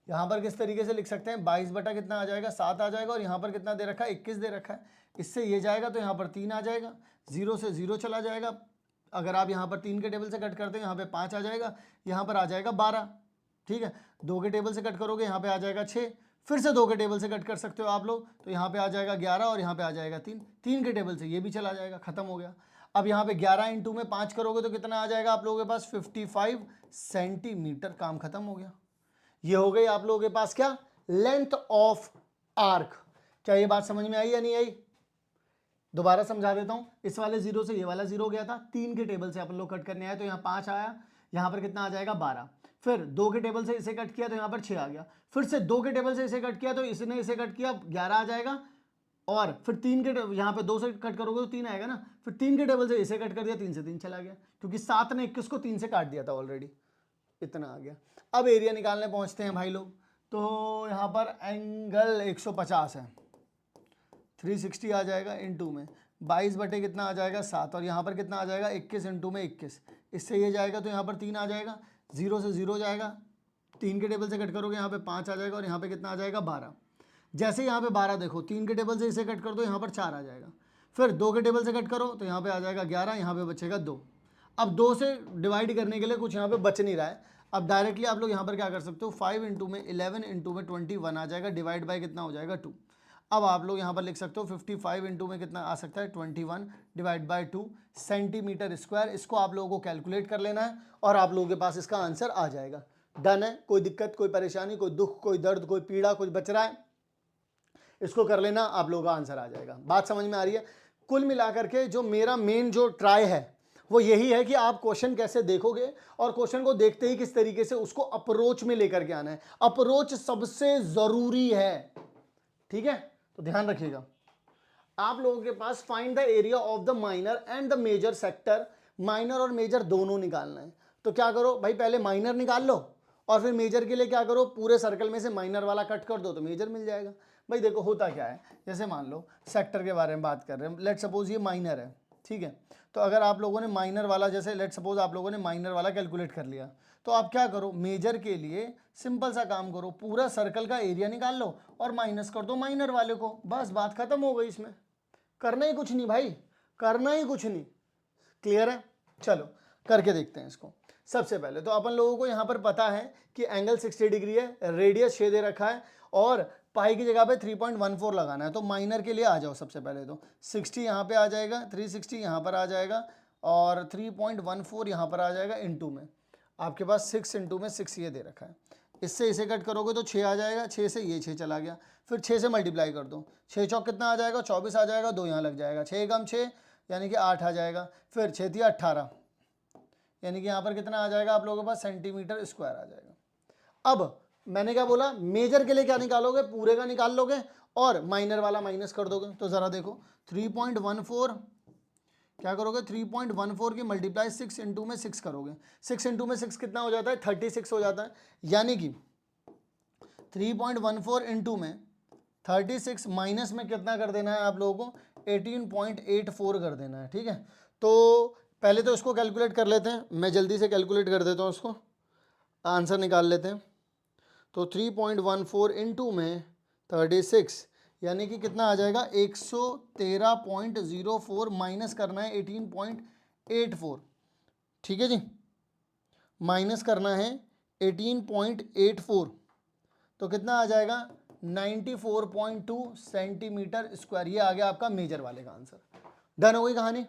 यहाँ पर किस तरीके से लिख सकते हैं 22 बटा कितना आ जाएगा 7 आ जाएगा, और यहाँ पर कितना दे रखा है 21 दे रखा है। इससे ये जाएगा तो यहाँ पर 3 आ जाएगा, 0 से 0 चला जाएगा। अगर आप यहाँ पर 3 के टेबल से कट करते हैं यहाँ पे 5 आ जाएगा, यहाँ पर आ जाएगा 12। ठीक है, 2 के टेबल से कट करोगे यहाँ पे आ जाएगा 6, फिर से 2 के टेबल से कट कर सकते हो आप लोग, तो यहाँ पे आ जाएगा 11 और यहाँ पे आ जाएगा 3, 3 के टेबल से ये भी चला जाएगा, खत्म हो गया। अब यहाँ पे 11 इंटू में 5 करोगे तो कितना आ जाएगा आप लोगों के पास 55 सेंटीमीटर, काम खत्म हो गया। ये हो गई आप लोगों के पास क्या, लेंथ ऑफ आर्क। क्या ये बात समझ में आई या नहीं आई? दोबारा समझा देता हूं। इस वाले 0 से ये वाला 0 गया था, 3 के टेबल से अपन लोग कट करने आए तो यहाँ 5 आया, यहाँ पर कितना आ जाएगा 12, फिर 2 के टेबल से इसे कट किया तो यहाँ पर 6 आ गया, फिर से 2 के टेबल से इसे कट किया तो इसने इसे कट किया 11 आ जाएगा, और फिर 3 के यहाँ पे 2 से कट करोगे तो 3 आएगा ना, फिर 3 के टेबल से इसे कट कर दिया, 3 से 3 चला गया, क्योंकि 7 ने 21 को 3 से काट दिया था ऑलरेडी, इतना आ गया। अब एरिया निकालने पहुंचते हैं भाई लोग। तो यहाँ पर एंगल 150 है, 360 आ जाएगा इंटू में 22 बटे कितना आ जाएगा 7, और यहाँ पर कितना आ जाएगा 21 इंटू में 21, इससे ये जाएगा तो यहाँ पर 3 आ जाएगा, 0 से 0 जाएगा, 3 के टेबल से कट करोगे यहाँ पे 5 आ जाएगा, और यहाँ पे कितना आ जाएगा 12। जैसे यहाँ पे 12 देखो, 3 के टेबल से इसे कट कर दो यहाँ पर 4 आ जाएगा, फिर 2 के टेबल से कट करो तो यहाँ पे आ जाएगा 11, यहाँ पे बचेगा 2। अब 2 से डिवाइड करने के लिए कुछ यहाँ पे बच नहीं रहा है, अब डायरेक्टली आप लोग यहाँ पर क्या कर सकते हो, 5 इंटू में 11 इंटू में 21 आ जाएगा, डिवाइड बाई कितना हो जाएगा 2। अब आप लोग यहाँ पर लिख सकते हो 55 इंटू में कितना आ सकता है 21 डिवाइड बाई 2 सेंटीमीटर स्क्वायर। इसको आप लोगों को कैलकुलेट कर लेना है और आप लोगों के पास इसका आंसर आ जाएगा। डन है, कोई दिक्कत, कोई परेशानी, कोई दुख, कोई दर्द, कोई पीड़ा, कुछ बच रहा है, इसको कर लेना, आप लोगों का आंसर आ जाएगा। बात समझ में आ रही है? कुल मिलाकर के जो मेरा मेन जो ट्राई है वो यही है कि आप क्वेश्चन कैसे देखोगे और क्वेश्चन को देखते ही किस तरीके से उसको अप्रोच में लेकर के आना है। अप्रोच सबसे जरूरी है, ठीक है, तो ध्यान रखिएगा। आप लोगों के पास find the area of the minor and the major sector, minor और मेजर दोनों निकालना है। तो क्या करो भाई, पहले माइनर निकाल लो और फिर मेजर के लिए क्या करो, पूरे सर्कल में से माइनर वाला कट कर दो तो मेजर मिल जाएगा। भाई देखो होता क्या है, जैसे मान लो सेक्टर के बारे में बात कर रहे हैं, लेट सपोज ये माइनर है, ठीक है, तो अगर आप लोगों ने माइनर वाला, जैसे लेट सपोज आप लोगों ने माइनर वाला कैलकुलेट कर लिया, तो आप क्या करो, मेजर के लिए सिंपल सा काम करो, पूरा सर्कल का एरिया निकाल लो और माइनस कर दो माइनर वाले को, बस बात खत्म हो गई। इसमें करना ही कुछ नहीं भाई, करना ही कुछ नहीं। क्लियर है? चलो करके देखते हैं इसको। सबसे पहले तो अपन लोगों को यहाँ पर पता है कि एंगल 60 डिग्री है, रेडियस 6 दे रखा है और पाई की जगह पे 3.14 लगाना है। तो माइनर के लिए आ जाओ, सबसे पहले तो 60 यहाँ पे आ जाएगा, 360 यहाँ पर आ जाएगा और 3.14 यहाँ पर आ जाएगा इनटू में। आपके पास 6 इंटू में 6 ये दे रखा है, इससे इसे कट करोगे तो 6 आ जाएगा, 6 से ये 6 चला गया, फिर 6 से मल्टीप्लाई कर दो, 6 चौक कितना आ जाएगा 24 आ जाएगा, 2 यहाँ लग जाएगा, 6 कम 6 यानी कि 8 आ जाएगा, फिर 6 दिया 18 यानी कि यहाँ पर कितना आ जाएगा आप लोगों के पास सेंटीमीटर स्क्वायर आ जाएगा। अब मैंने क्या बोला, मेजर के लिए क्या निकालोगे, पूरे का निकाल लोगे और माइनर वाला माइनस कर दोगे। तो ज़रा देखो 3.14 क्या करोगे, 3.14 की मल्टीप्लाई 6 इंटू में 6 करोगे, 6 इंटू में 6 कितना हो जाता है 36 हो जाता है, यानी कि 3.14 इंटू में 36 माइनस में कितना कर देना है आप लोगों को 18.84 कर देना है। ठीक है, तो पहले तो इसको कैलकुलेट कर लेते हैं, मैं जल्दी से कैलकुलेट कर देता हूँ, उसको आंसर निकाल लेते हैं। तो 3.14 इंटू में 36 यानी कि कितना आ जाएगा 113.04 माइनस करना है 18.84। ठीक है जी, माइनस करना है 18.84 तो कितना आ जाएगा 94.2 सेंटीमीटर स्क्वायर। ये आ गया आपका मेजर वाले का आंसर। डन हो गई कहानी।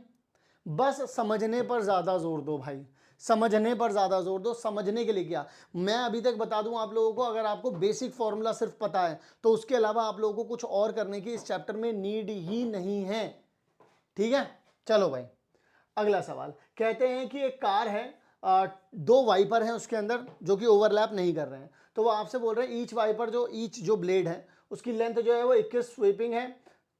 बस समझने पर ज़्यादा जोर दो भाई, समझने पर ज़्यादा जोर दो। समझने के लिए क्या, मैं अभी तक बता दूं आप लोगों को, अगर आपको बेसिक फॉर्मूला सिर्फ पता है तो उसके अलावा आप लोगों को कुछ और करने की इस चैप्टर में नीड ही नहीं है। ठीक है, चलो भाई अगला सवाल। कहते हैं कि एक कार है, 2 वाइपर हैं उसके अंदर जो कि ओवरलैप नहीं कर रहे हैं, तो वो आपसे बोल रहे हैं ईच वाइपर जो ब्लेड है उसकी लेंथ जो है वो 21 स्वीपिंग है,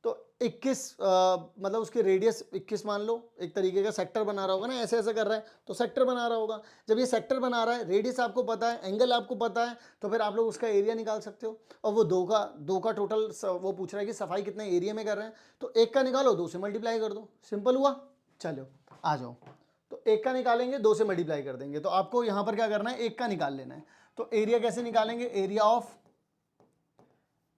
तो 21 मतलब उसकी रेडियस 21 मान लो, एक तरीके का सेक्टर बना रहा होगा ना, ऐसे ऐसे कर रहा है तो सेक्टर बना रहा होगा। जब ये सेक्टर बना रहा है, रेडियस आपको पता है, एंगल आपको पता है, तो फिर आप लोग उसका एरिया निकाल सकते हो। और वो दो का टोटल वो पूछ रहा है कि सफाई कितने एरिया में कर रहे हैं, तो एक का निकालो 2 से मल्टीप्लाई कर दो, सिंपल हुआ। चलो आ जाओ, तो एक का निकालेंगे 2 से मल्टीप्लाई कर देंगे, तो आपको यहाँ पर क्या करना है, एक का निकाल लेना है। तो एरिया कैसे निकालेंगे,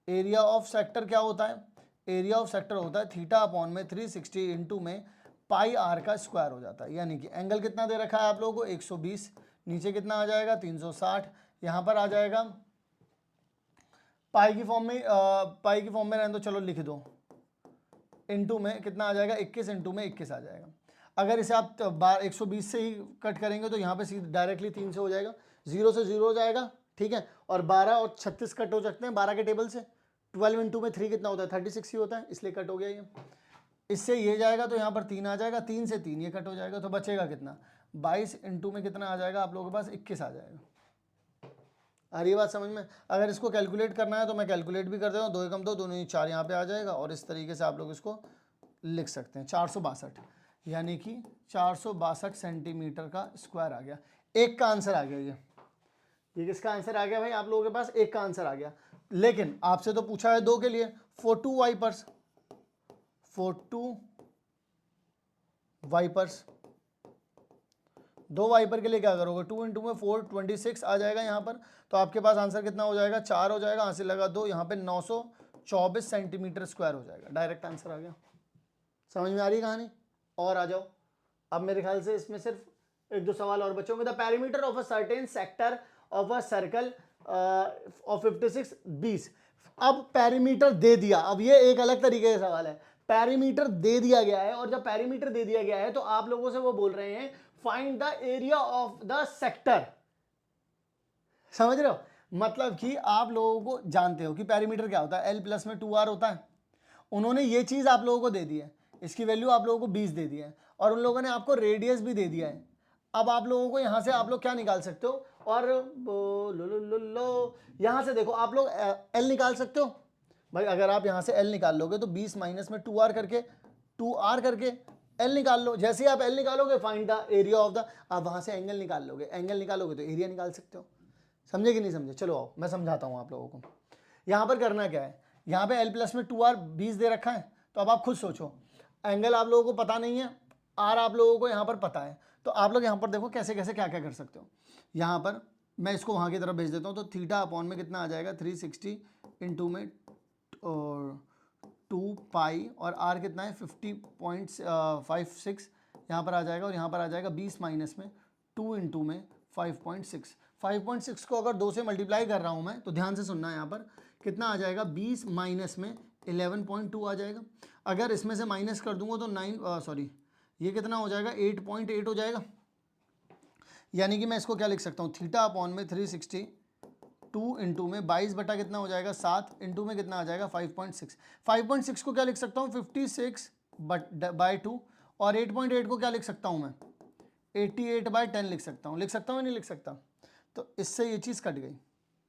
एरिया ऑफ सेक्टर क्या होता है, एरिया ऑफ सेक्टर होता है थीटा अपॉन में 360 इंटू में पाई आर का स्क्वायर हो जाता है। यानी कि एंगल कितना दे रखा है आप लोगों को 120, नीचे कितना आ जाएगा 360, यहाँ पर आ जाएगा पाई की फॉर्म में, रहने दो, चलो लिख दो, इंटू में कितना आ जाएगा 21 इंटू में 21 आ जाएगा। अगर इसे आप 120 से ही कट करेंगे तो यहाँ पे सीधे डायरेक्टली 3 से हो जाएगा, 0 से 0 हो जाएगा। ठीक है, और 12 और 36 कट हो सकते हैं 12 के टेबल से, 12 इंटू में 3 कितना होता है 36 ही होता है, इसलिए कट हो गया ये। इससे ये जाएगा तो यहाँ पर 3 आ जाएगा, 3 से 3 ये कट हो जाएगा, तो बचेगा कितना 22 इंटू में कितना आ जाएगा आप लोगों के पास 21 आ जाएगा। आ रही बात समझ में। अगर इसको कैलकुलेट करना है तो मैं कैलकुलेट भी कर देता हूँ, 2 एकम 2 दोनों 4 यहाँ पे आ जाएगा, और इस तरीके से आप लोग इसको लिख सकते हैं 462, यानी कि 462 सेंटीमीटर का स्क्वायर आ गया। एक का आंसर आ गया ये किसका आंसर आ गया भाई, आप लोगों के पास एक का आंसर आ गया। लेकिन आपसे तो पूछा है 2 के लिए, फॉर 2 वाइपर्स, 2 वाइपर के लिए क्या करोगे, 2 इंटू में 4 26 आ जाएगा यहाँ पर, तो आपके पास आंसर कितना हो जाएगा 4 हो जाएगा, हासिल लगा 2, यहाँ पे 924 सेंटीमीटर स्क्वायर हो जाएगा। डायरेक्ट आंसर आ गया। समझ में आ रही है कहानी। और आ जाओ, अब मेरे ख्याल से इसमें सिर्फ 1-2 सवाल और बचे होंगे। The perimeter of a certain sector of a circle of 56 20। अब पैरीमीटर दे दिया, अब ये एक अलग तरीके का सवाल है। पैरीमीटर दे दिया गया है, और जब पैरीमीटर दे दिया गया है तो आप लोगों से वो बोल रहे हैं find the area of the sector. समझ रहे हो, मतलब कि आप लोगों को जानते हो कि पैरीमीटर क्या होता है, L प्लस में 2R होता है। उन्होंने ये चीज आप लोगों को दे दी है, इसकी वैल्यू आप लोगों को 20 दे दी है, और उन लोगों ने आपको रेडियस भी दे दिया है। अब आप लोगों को यहां से आप लोग क्या निकाल सकते हो, और यहां से देखो आप लोग L निकाल सकते हो भाई। अगर आप यहां से L निकाल लोगे तो 20 माइनस में 2R करके L निकाल लो। जैसे ही आप L निकालोगे find the area of the, आप वहां से एंगल निकालोगे तो एरिया निकाल सकते हो। समझे कि नहीं समझे, चलो आओ मैं समझाता हूं आप लोगों को। यहां पर करना क्या है, यहाँ पे L प्लस में 2R 20 दे रखा है, तो अब आप खुद सोचो, एंगल आप लोगों को पता नहीं है, R आप लोगों को यहाँ पर पता है, तो आप लोग यहाँ पर देखो कैसे कैसे क्या क्या कर सकते हो। यहाँ पर मैं इसको वहाँ की तरफ भेज देता हूँ, तो थीटा अपॉन में कितना आ जाएगा 360 इंटू में 2 पाई, और R कितना है 50.56 यहाँ पर आ जाएगा, और यहाँ पर आ जाएगा 20 माइनस में 2 इंटू में 5.6। 5.6 को अगर 2 से मल्टीप्लाई कर रहा हूँ मैं, तो ध्यान से सुनना, यहाँ पर कितना आ जाएगा 20 माइनस में 11.2 आ जाएगा। अगर इसमें से माइनस कर दूंगा तो ये कितना हो जाएगा 8.8 हो जाएगा। यानी कि मैं इसको क्या लिख सकता हूँ, थीटा अपॉन में 360 2 इंटू में 22 बटा कितना हो जाएगा 7 इंटू में कितना आ जाएगा 5.6। 5.6 को क्या लिख सकता हूँ 56 बाई 2 और 8.8 को क्या लिख सकता हूँ मैं 88/10 लिख सकता हूँ। लिख सकता हूँ नहीं लिख सकता? तो इससे ये चीज़ कट गई,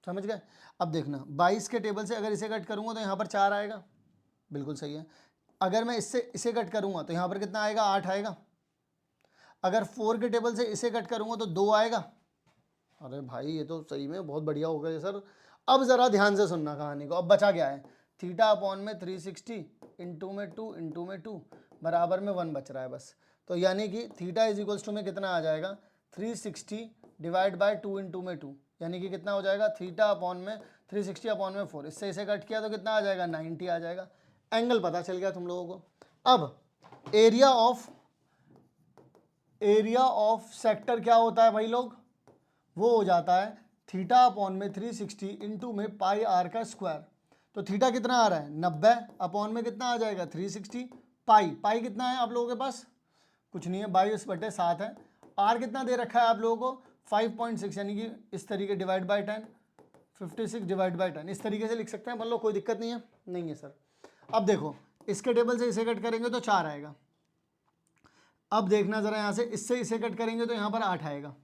समझ गए। अब देखना 22 के टेबल से अगर इसे कट करूँगा तो यहाँ पर 4 आएगा, बिल्कुल सही है। अगर मैं इससे इसे कट करूँगा तो यहाँ पर कितना आएगा 8 आएगा। अगर 4 के टेबल से इसे कट करूँगा तो 2 आएगा। अरे भाई ये तो सही में बहुत बढ़िया हो गया सर। अब ज़रा ध्यान से सुनना कहानी को। अब बचा क्या है, थीटा अपॉन में 360 इंटू में 2 इंटू में 2 बराबर में 1 बच रहा है बस। तो यानी कि थीटा इज इक्वल्स टू में कितना आ जाएगा 360 डिवाइड बाय 2 इंटू में 2, यानी कि कितना हो जाएगा थीटा अपॉन में 360 अपॉन में 4। इससे इसे कट किया तो कितना आ जाएगा 90 आ जाएगा। एंगल पता चल गया तुम लोगों को। अब एरिया ऑफ सेक्टर क्या होता है भाई लोग, वो हो जाता है थीटा अपॉन में 360 इंटू में पाई आर का स्क्वायर। तो थीटा कितना आ रहा है 90 अपॉन में कितना आ जाएगा 360 पाई कितना है आप लोगों के पास, कुछ नहीं है 22/7 है। आर कितना दे रखा है आप लोगों को 5.6, यानी कि इस तरीके डिवाइड बाई 10 56 डिवाइड बाई 10 इस तरीके से लिख सकते हैं। मतलब कोई दिक्कत नहीं है, नहीं है सर। अब देखो इसके टेबल से इसे कट करेंगे तो 4 आएगा। अब देखना जरा यहाँ से इससे इसे कट करेंगे तो यहाँ पर 8 आएगा,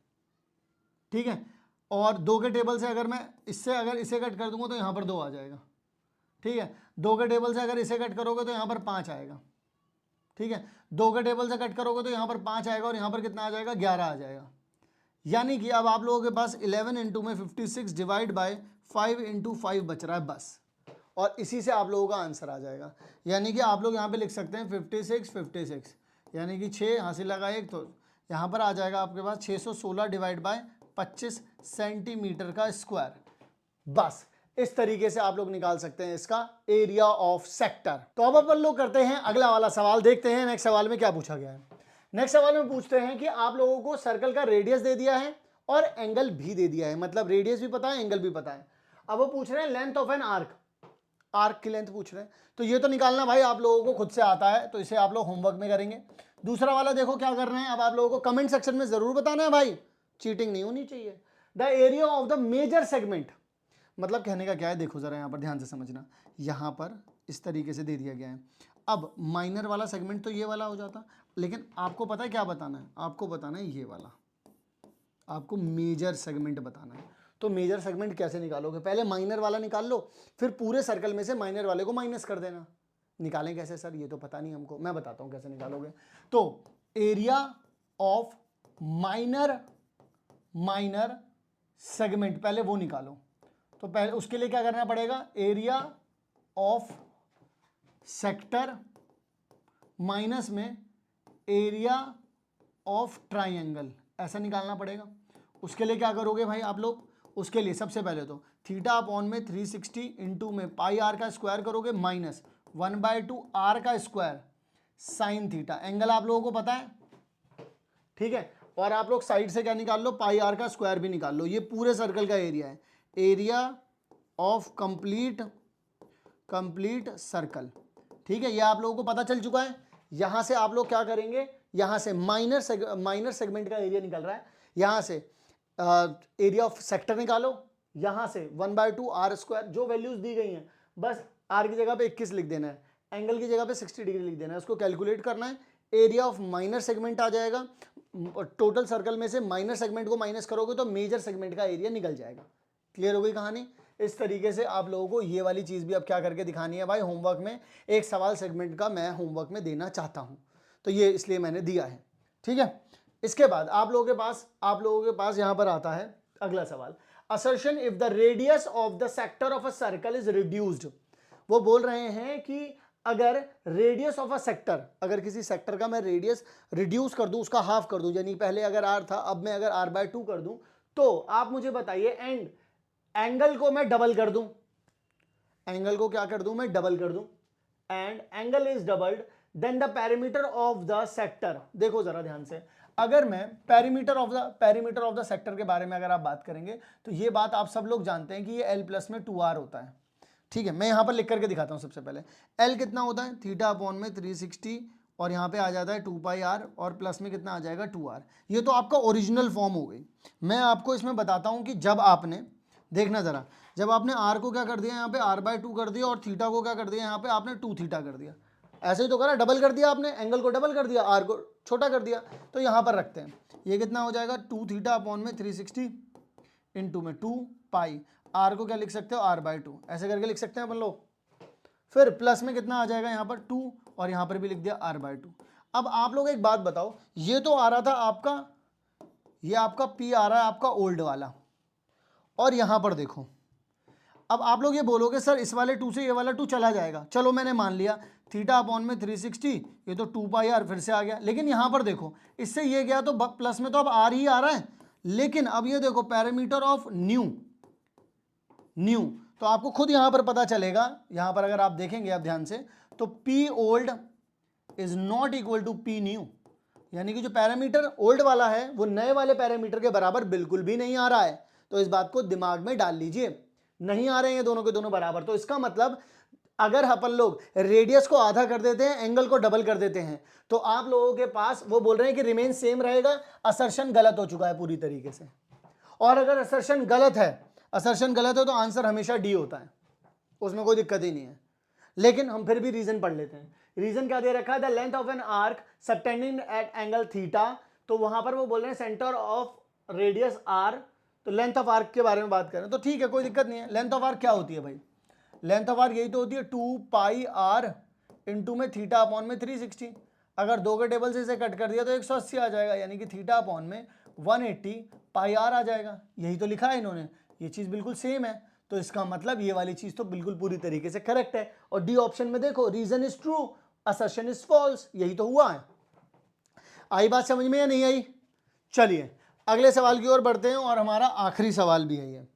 ठीक है। और 2 के टेबल से अगर मैं इससे अगर इसे कट कर दूंगा तो यहाँ पर 2 आ जाएगा, ठीक है। 2 के टेबल से अगर इसे कट करोगे तो यहाँ पर 5 आएगा, ठीक है। 2 के टेबल से कट करोगे तो यहाँ पर 5 आएगा और यहाँ पर कितना आ जाएगा 11 आ जाएगा। यानी कि अब आप लोगों के पास 11 इंटू में 56 डिवाइड बाय 5 इंटू 5 बच रहा है बस, और इसी से आप लोगों का आंसर आ जाएगा। यानी कि आप लोग यहाँ पे लिख सकते हैं 56 यानी कि 6 हासिल लगा 1 तो यहाँ पर आ जाएगा आपके पास 616 डिवाइड बाय 25 सेंटीमीटर का स्क्वायर। बस इस तरीके से आप लोग निकाल सकते हैं इसका एरिया ऑफ सेक्टर। तो अब अपन लोग करते हैं अगला वाला सवाल, देखते हैं नेक्स्ट सवाल में क्या पूछा गया है। नेक्स्ट सवाल में पूछते हैं कि आप लोगों को सर्कल का रेडियस दे दिया है और एंगल भी दे दिया है, मतलब रेडियस भी पता है एंगल भी पता है। अब वो पूछ रहे हैं लेंथ ऑफ एन आर्क की लेंथ पूछ रहे हैं। तो ये तो निकालना भाई आप लोगों को खुद से आता है, तो इसे आप लोग होमवर्क में करेंगे। दूसरा वाला देखो क्या कर रहे हैं, अब आप लोगों को कमेंट सेक्शन में जरूर बताना है भाई, चीटिंग नहीं होनी चाहिए। The area of the major segment, मतलब कहने का क्या है, देखो जरा यहाँ पर ध्यान से समझना। यहाँ पर इस तरीके से दे दिया गया है। अब माइनर वाला सेगमेंट तो ये वाला हो जाता, लेकिन आपको पता है क्या बताना है, आपको बताना है ये वाला, आपको मेजर सेगमेंट बताना है। तो मेजर सेगमेंट कैसे निकालोगे, पहले माइनर वाला निकाल लो, फिर पूरे सर्कल में से माइनर वाले को माइनस कर देना। निकालें कैसे सर, ये तो पता नहीं हमको, मैं बताता हूँ कैसे निकालोगे। तो एरिया ऑफ माइनर सेगमेंट पहले वो निकालो। तो पहले उसके लिए क्या करना पड़ेगा, एरिया ऑफ सेक्टर माइनस में एरिया ऑफ ट्राइंगल, ऐसा निकालना पड़ेगा। उसके लिए क्या करोगे भाई आप लोग, उसके लिए सबसे पहले तो थीटा अपॉन में 360 इंटू में पाई आर का स्क्वायर करोगे माइनस 1/2 आर का स्क्वायर साइन थीटा। एंगल आप लोगों को पता है, ठीक है। और आप लोग साइड से क्या निकाल लो, पाई आर का स्क्वायर भी निकाल लो। ये पूरे सर्कल का एरिया है, एरिया ऑफ कंप्लीट सर्कल, ठीक है। ये आप लोगों को पता चल चुका है। यहां से आप लोग क्या करेंगे, यहां से माइनर सेगमेंट का एरिया निकल रहा है, यहां से एरिया ऑफ सेक्टर निकालो, यहां से 1/2 आर स्क्वायर, जो वैल्यूज दी गई हैं बस आर की जगह पे 21 लिख देना है, एंगल की जगह पे 60 डिग्री लिख देना है, उसको कैलकुलेट करना है। एरिया ऑफ माइनर सेगमेंट आ जाएगा, टोटल सर्कल में से माइनर सेगमेंट को माइनस करोगे तो मेजर सेगमेंट का एरिया निकल जाएगा। क्लियर हो गई कहानी। इस तरीके से आप लोगों को ये वाली चीज़ भी अब क्या करके दिखानी है भाई, होमवर्क में एक सवाल सेगमेंट का मैं होमवर्क में देना चाहता हूँ, तो ये इसलिए मैंने दिया है, ठीक है। इसके बाद आप लोगों के पास यहाँ पर आता है अगला सवाल, assertion if the radius of the sector of a circle is reduced. वो बोल रहे हैं कि अगर रेडियस ऑफ अ सेक्टर, अगर किसी सेक्टर का मैं रेडियस रिड्यूस कर दूं, उसका हाफ कर दूं, यानी पहले अगर आर था अब मैं अगर r/2 कर दूं, तो आप मुझे बताइए एंड एंगल को मैं डबल कर दूं, एंगल को क्या कर दूं मैं डबल कर दूं, and angle is doubled then the perimeter of the sector. देखो जरा ध्यान से, अगर मैं पेरीमीटर ऑफ द सेक्टर के बारे में अगर आप बात करेंगे तो ये बात आप सब लोग जानते हैं कि ये L प्लस में 2r होता है, ठीक है। मैं यहां पर लिख करके दिखाता हूं। सबसे पहले L कितना होता है, थीटा अपॉन में 360 और यहाँ पे आ जाता है 2πr और प्लस में कितना आ जाएगा 2r। ये तो आपका ओरिजिनल फॉर्म हो गई। मैं आपको इसमें बताता हूँ कि जब आपने देखना ज़रा, जब आपने r को क्या कर दिया यहाँ पे r/2 कर दिया और थीटा को क्या कर दिया यहाँ पे आपने 2 थीटा कर दिया, ऐसे ही तो करा, डबल कर दिया आपने, एंगल को डबल कर दिया, r को छोटा कर दिया। तो यहाँ पर रखते हैं, ये कितना हो जाएगा 2 थीटा अपॉन में 360 इंटू में 2 पाई, r को क्या लिख सकते हो r/2, ऐसे करके लिख सकते हैं अपन लोग। फिर प्लस में कितना आ जाएगा यहाँ पर 2 और यहाँ पर भी लिख दिया r/2। अब आप लोग एक बात बताओ, ये तो आ रहा था आपका, ये आपका p आ रहा है आपका ओल्ड वाला, और यहाँ पर देखो, अब आप लोग ये बोलोगे सर इस वाले 2 से ये वाला 2 चला जाएगा, चलो मैंने मान लिया, थीटा अपॉन में 360, ये तो 2πr फिर से आ गया। लेकिन यहाँ पर देखो, इससे ये गया तो प्लस में तो अब r ही आ रहा है, लेकिन अब ये देखो पैरामीटर ऑफ न्यू, तो आपको खुद यहाँ पर पता चलेगा, यहाँ पर अगर आप देखेंगे आप ध्यान से, तो p old is not equal to p new, यानी कि जो पैरामीटर ओल्ड वाला है वो नए वाले पैरामीटर के बराबर बिल्कुल भी नहीं आ रहा है। तो इस बात को दिमाग में डाल लीजिए, नहीं आ रहे हैं दोनों के दोनों बराबर। तो इसका मतलब अगर अपन लोग रेडियस को आधा कर देते हैं, एंगल को डबल कर देते हैं, तो आप लोगों के पास वो बोल रहे हैं कि रिमेन सेम रहेगा, असर्शन गलत हो चुका है पूरी तरीके से। और अगर असर्शन गलत है तो आंसर हमेशा डी होता है, उसमें कोई दिक्कत ही नहीं है। लेकिन हम फिर भी रीजन पढ़ लेते हैं। रीजन क्या दे रखा है, the length of an arc subtending at angle theta, तो वहां पर वो बोल रहे हैं सेंटर ऑफ रेडियस आर, तो लेंथ ऑफ आर्क के बारे में बात करें तो ठीक है, कोई दिक्कत नहीं है। लेंथ ऑफ आर्क क्या होती है भाई, लेंथ ऑफ आर्क यही तो होती है 2πr इंटू में थीटा अपॉन में 360। अगर दो के टेबल से इसे कट कर दिया तो 180 आ जाएगा, यानी कि थीटा अपॉन में 180πr आ जाएगा। यही तो लिखा है इन्होंने, ये चीज़ बिल्कुल सेम है। तो इसका मतलब ये वाली चीज़ तो बिल्कुल पूरी तरीके से करेक्ट है। और डी ऑप्शन में देखो, reason is true, assertion is false, यही तो हुआ है। आई बात समझ में या नहीं आई? चलिए अगले सवाल की ओर बढ़ते हैं, और हमारा आखिरी सवाल भी है ये।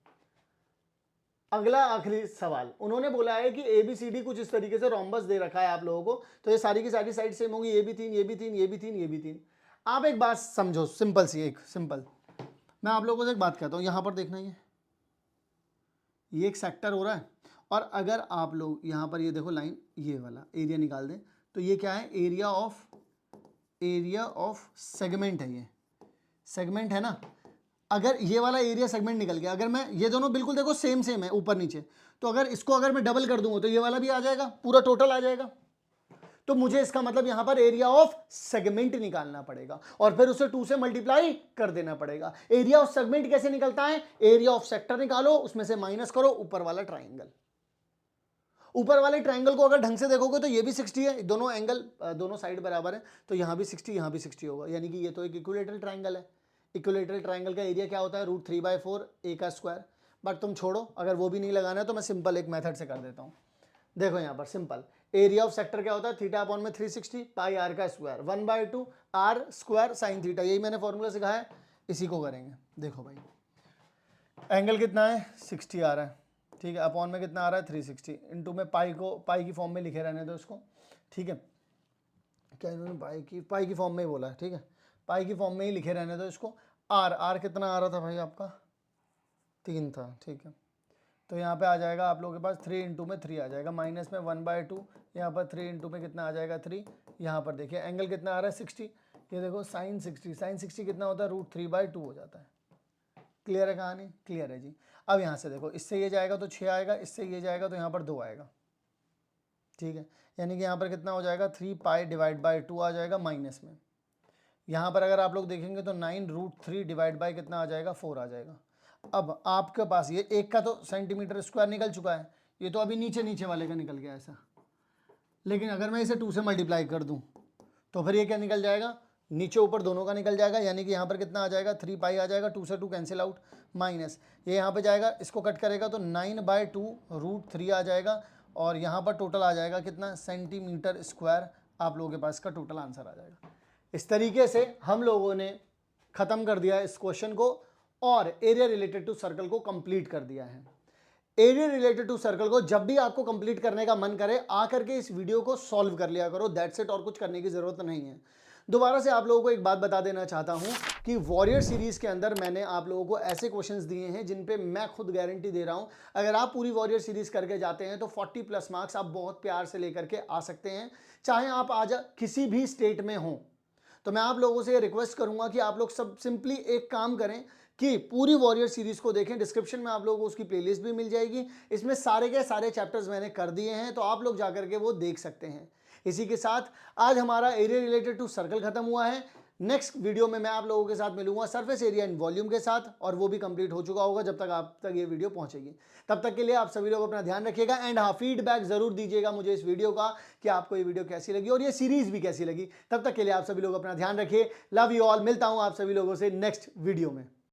अगला आखिरी सवाल, उन्होंने बोला है कि ABCD कुछ इस तरीके से रोम्बस दे रखा है आप लोगों को, तो ये सारी की सारी साइड सेम होगी, ये भी 3, ये भी 3, ये भी 3, ये भी 3। आप एक बात समझो, सिंपल सी, एक सिंपल, मैं आप लोगों से एक बात कहता हूँ, यहाँ पर देखना, ये एक सेक्टर हो रहा है, और अगर आप लोग यहाँ पर ये देखो लाइन, ये वाला एरिया निकाल दें, तो ये क्या है, एरिया ऑफ सेगमेंट है, ये सेगमेंट है ना। अगर ये वाला एरिया सेगमेंट निकल गया, अगर मैं ये दोनों बिल्कुल देखो सेम सेम है ऊपर नीचे, तो अगर इसको अगर मैं डबल कर दूंगा तो ये वाला भी आ जाएगा, पूरा टोटल आ जाएगा। तो मुझे इसका मतलब यहां पर एरिया ऑफ सेगमेंट निकालना पड़ेगा, और फिर उसे 2 से मल्टीप्लाई कर देना पड़ेगा। एरिया ऑफ सेगमेंट कैसे निकलता है, एरिया ऑफ सेक्टर निकालो, उसमें से माइनस करो ऊपर वाला ट्राइंगल। ऊपर वाले ट्राइंगल को अगर ढंग से देखोगे तो ये भी 60 है, दोनों एंगल दोनों साइड बराबर है, तो यहां भी 60 यहां भी 60 होगा, यानी कि ये तो एक इक्विलेटरल ट्राइंगल है। इक्विलेटरल ट्राइंगल का एरिया क्या होता है, √3/4 a का स्क्वायर। बट तुम छोड़ो, अगर वो भी नहीं लगाना है तो मैं सिंपल एक मेथड से कर देता हूँ। देखो यहाँ पर सिंपल, एरिया ऑफ सेक्टर क्या होता है, थीटा अपॉन में 360 पाई r का square, 1/2 r square sine theta, यही मैंने फॉर्मूला सिखाया है, इसी को करेंगे। देखो भाई एंगल कितना है, 60 आ रहा है, ठीक है, अपॉन में कितना आ रहा है 360, इंटू में पाई को पाई की फॉर्म में लिखे रहने दो इसको, ठीक है। क्या इन्होंने पाई की फॉर्म में ही बोला है, ठीक है, पाई की फॉर्म में ही लिखे रहने दो इसको। आर कितना आ रहा था भाई आपका, 3 था, ठीक है। तो यहाँ पे आ जाएगा आप लोगों के पास 3 इंटू में 3 आ जाएगा, माइनस में 1/2, यहाँ पर 3 इंटू में कितना आ जाएगा 3। यहाँ पर देखिए एंगल कितना आ रहा है 60, ये देखो साइन 60 कितना होता है, √3/2 हो जाता है। क्लियर है कहानी, क्लियर है जी। अब यहाँ से देखो, इससे ये जाएगा तो 6 आएगा, इससे ये जाएगा तो यहाँ पर 2 आएगा, ठीक है, यानी कि यहाँ पर कितना हो जाएगा 3π/2 आ जाएगा माइनस में। यहाँ पर अगर आप लोग देखेंगे तो 9√3 डिवाइड बाई कितना आ जाएगा 4 आ जाएगा। अब आपके पास ये एक का तो सेंटीमीटर स्क्वायर निकल चुका है, ये तो अभी नीचे वाले का निकल गया ऐसा। लेकिन अगर मैं इसे 2 से मल्टीप्लाई कर दूं तो फिर ये क्या निकल जाएगा, नीचे ऊपर दोनों का निकल जाएगा, यानी कि यहाँ पर कितना आ जाएगा 3π आ जाएगा, 2 से 2 कैंसिल आउट, माइनस ये यहाँ पे जाएगा, इसको कट करेगा तो 9/2 √3 आ जाएगा, और यहाँ पर टोटल आ जाएगा कितना, सेंटीमीटर स्क्वायर। आप लोगों के पास का टोटल आंसर आ जाएगा। इस तरीके से हम लोगों ने ख़त्म कर दिया इस क्वेश्चन को, और एरिया रिलेटेड टू सर्कल को कंप्लीट कर दिया है। एरिया रिलेटेड टू सर्कल को जब भी आपको कंप्लीट करने का मन करे, आकर के इस वीडियो को सॉल्व कर लिया करो, दैट्स इट, और कुछ करने की ज़रूरत नहीं है। दोबारा से आप लोगों को एक बात बता देना चाहता हूं कि वॉरियर सीरीज के अंदर मैंने आप लोगों को ऐसे क्वेश्चंस दिए हैं जिन पे मैं खुद गारंटी दे रहा हूं, अगर आप पूरी वॉरियर सीरीज करके जाते हैं तो 40 प्लस मार्क्स आप बहुत प्यार से लेकर के आ सकते हैं, चाहे आप आज किसी भी स्टेट में हों। तो मैं आप लोगों से रिक्वेस्ट करूंगा कि आप लोग सब सिंपली एक काम करें कि पूरी वॉरियर सीरीज को देखें। डिस्क्रिप्शन में आप लोगों को उसकी प्लेलिस्ट भी मिल जाएगी, इसमें सारे के सारे चैप्टर्स मैंने कर दिए हैं, तो आप लोग जाकर के वो देख सकते हैं। इसी के साथ आज हमारा एरिया रिलेटेड टू सर्कल खत्म हुआ है। नेक्स्ट वीडियो में मैं आप लोगों के साथ मिलूंगा सरफेस एरिया एंड वॉल्यूम के साथ, और वो भी कंप्लीट हो चुका होगा जब तक आप तक ये वीडियो पहुंचेगी। तब तक के लिए आप सभी लोग अपना ध्यान रखिएगा एंड हाँ, फीडबैक जरूर दीजिएगा मुझे इस वीडियो का कि आपको ये वीडियो कैसी लगी और ये सीरीज भी कैसी लगी। तब तक के लिए आप सभी लोग अपना ध्यान रखिए। Love you all. मिलता हूं आप सभी लोगों से नेक्स्ट वीडियो में।